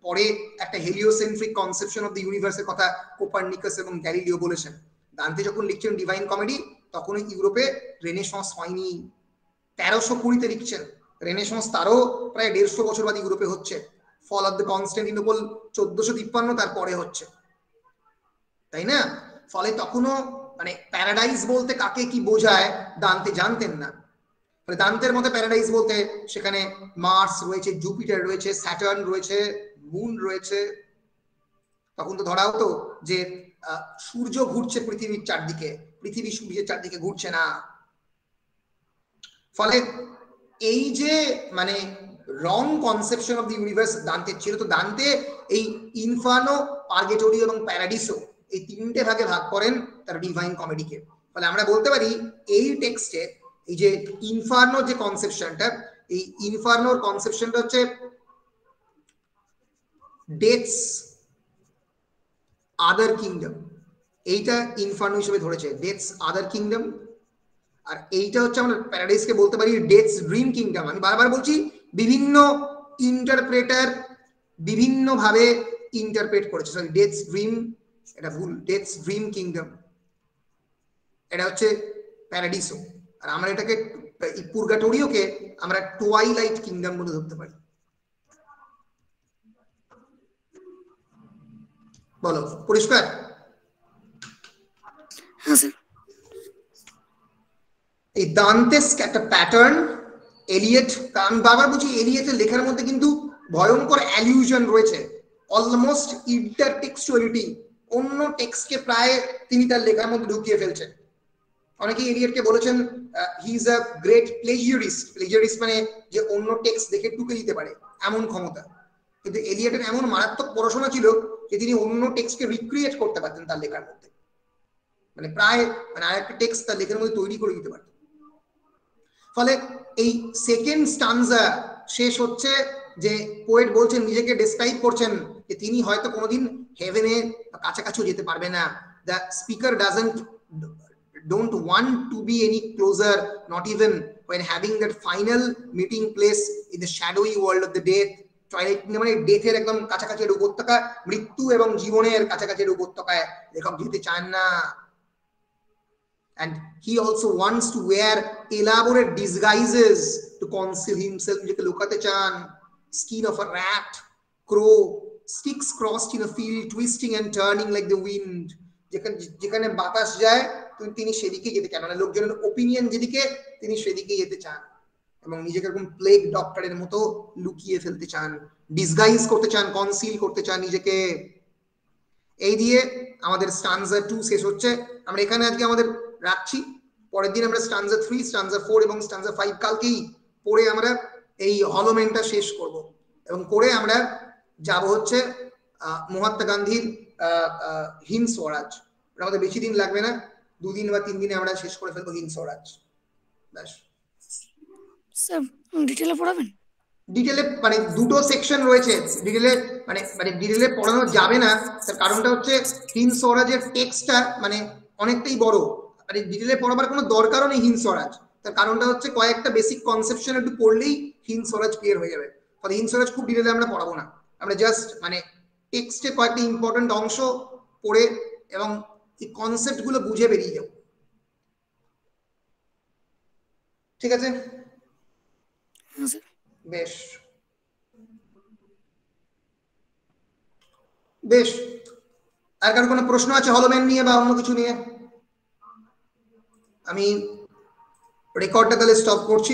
পরে একটা হেলিওসেন্ট্রিক কনসেপশন অফ দ্য ইউনিভার্সের কথা কোপারনিকাস এবং গ্যালিলিও বলেছেন। দান্তে যখন লিখছেন ডিভাইন কমেডি, তখন ইউরোপে রেনেসাঁস হয়নি, 1320-তে লিখছেন। রেনেসাঁস তারও প্রায় 150 বছর বাদ ইউরোপে হচ্ছে। ফল অফ দ্য কনস্ট্যান্টিনোপল 1453, তারপরে হচ্ছে, তাই না? ফলে তখনও মানে প্যারাডাইস বলতে কাকে কি বোঝায় দান্তে জানতেন না। দান্তের মতে প্যারাডাইস বলতে সেখানে মার্স রয়েছে, জুপিটার রয়েছে, স্যাটার্ন রয়েছে, মুন রয়েছে। তখন তো ধরা হতো যে সূর্য ঘুরছে পৃথিবীর চারদিকে, পৃথিবী সূর্যের চারদিকে ঘুরছে না। ফলে এই যে মানে wrong conception of the universe দান্তের ছিল, তো দান্তে এই ইনফার্নো, পার্গেটোরিও এবং প্যারাডিসো এই তিনটে ভাগে ভাগ করেন তার ডিভাইন কমেডিকে। ফলে আমরা বলতে পারি এই টেক্সটে এই যে ইনফার্নো যে কনসেপশনটা, এই ইনফার্নোর কনসেপশনটা হচ্ছে ডেথস আদার কিংডম, এইটা ইনফার্নো হিসেবে ধরেছে, ডেথস আদার কিংডম। আর এইটা হচ্ছে আমরা প্যারাডাইসকে বলতে পারি ডেথস ড্রিম কিংডম। আমি বারবার বলছি, বিভিন্ন ইন্টারপ্রেটার বিভিন্ন ভাবে ইন্টারপ্রেট করেছে। সরি, ডেথস ড্রিম, এটা ভুল, ডেথস ড্রিম কিংডম, এটা হচ্ছে প্যারাডিসো। আর আমরা এটাকে পুরগাটোরিওকে আমরা টুয়াইলাইট কিংডম বলে ধরতে পারি। বলো, পরিষ্কার? হ্যাঁ স্যার। এই দান্তেস্ক একটা প্যাটার্ন, এলিয়েট, আমি বারবার বলছি এলিয়েটের লেখার মধ্যে কিন্তু ভয়ঙ্কর অ্যালিউশন রয়েছে, অলমোস্ট ইন্টারটেক্সচুয়ালিটি, অন্য টেক্সটকে প্রায় তিনি তার লেখার মধ্যে ঢুকিয়ে ফেলছেন। অনেকে এলিয়েটকে বলেছেন হি ইজ আ গ্রেট প্লেজিয়ারিস্ট। প্লেজিয়ারিস্ট মানে যে অন্য টেক্সট দেখে টুকে দিতে পারে এমন ক্ষমতা। কিন্তু এলিয়েটের এমন মারাত্মক পড়াশোনা ছিল যে তিনি অন্য টেক্সটকে রিক্রিয়েট করতে পারতেন তার লেখার মধ্যে, মানে প্রায় মানে আরেকটা টেক্সট তার লেখার মধ্যে তৈরি করে দিতে পারতেন। ফলে এই সেকেন্ড স্টানজা শেষ হচ্ছে যে পোয়েট বলছেন, নিজেকে ডেসক্রাইব করছেন যে তিনি হয়তো কোনোদিন হেভেনের কাছাকাছিও যেতে পারবে না। The speaker don't want to be any closer, not even when having that final meeting place in the shadowy world of the death. Toilet মানে ডেথের একদম কাছাকাছি উপত্যকা, মৃত্যু এবং জীবনের কাছাকাছি উপত্যকায় লেখক যেতে চান না। And he also wants to wear elaborate disguises to conceal himself, নিজেকে লুকাতে চান। Skin of a rat, crow, sticks crossed in a field, twisting and turning like the wind. যেখানে বাতাস যায় তিনি সেদিকে যেতে চান, মানে লোকজনের ওপিনিয়ন যেদিকে তিনি সেদিকে যেতে চান, এবং নিজেকে এরকম প্লেগ ডক্টরের মতো লুকিয়ে ফেলতে চান, ডিসগাইজ করতে চান, কনসিল করতে চান নিজেকে। এই দিয়ে আমাদের স্টানজা 2 শেষ হচ্ছে। আমরা এখানে আজকে আমাদের রাখছি, পরের দিন আমরা স্টানজা 3, স্টানজা 4 এবং স্টানজা 5 কালকেই পড়ে আমরা এই হলোমেনটা শেষ করব, এবং করে আমরা যাব হচ্ছে মহাত্মা গান্ধীর হিন্দ স্বরাজ। আমাদের বেশি দিন লাগবে না, 2 দিন বা 3 দিনে আমরা শেষ করে ফেলবো হিন্দ স্বরাজ। ব্যাস স্যার ডিটেলে পড়াবেন? ডিটেলে মানে দুটো সেকশন রয়েছে, ডিটেলে মানে ডিটেলে পড়ানো যাবে না, তার কারণটা হচ্ছে হিন্দ স্বরাজের টেক্সটটা মানে অনেকটাই বড়, মানে ডিটেলে পড়াবার কোনো দরকারও নেই হিন্দ স্বরাজ। তার কারণটা হচ্ছে কয়েকটা বেসিক কনসেপশন একটু পড়লেই হিন্দ স্বরাজ ক্লিয়ার হয়ে যাবে। ফলে হিন্দ স্বরাজ খুব ডিটেলে আমরা পড়াবো না, আমরা জাস্ট মানে টেক্সটে কয়েকটা ইম্পর্টেন্ট অংশ পড়ে এবং এই কনসেপ্ট গুলো বুঝে বেরিয়ে যাবো। ঠিক আছে? হ্যাঁ স্যার। বেশ বেশ, আর কারো কোনো প্রশ্ন আছে হলোম্যান নিয়ে বা অন্য কিছু নিয়ে? আমি রেকর্ডটা তাহলে স্টপ করছি।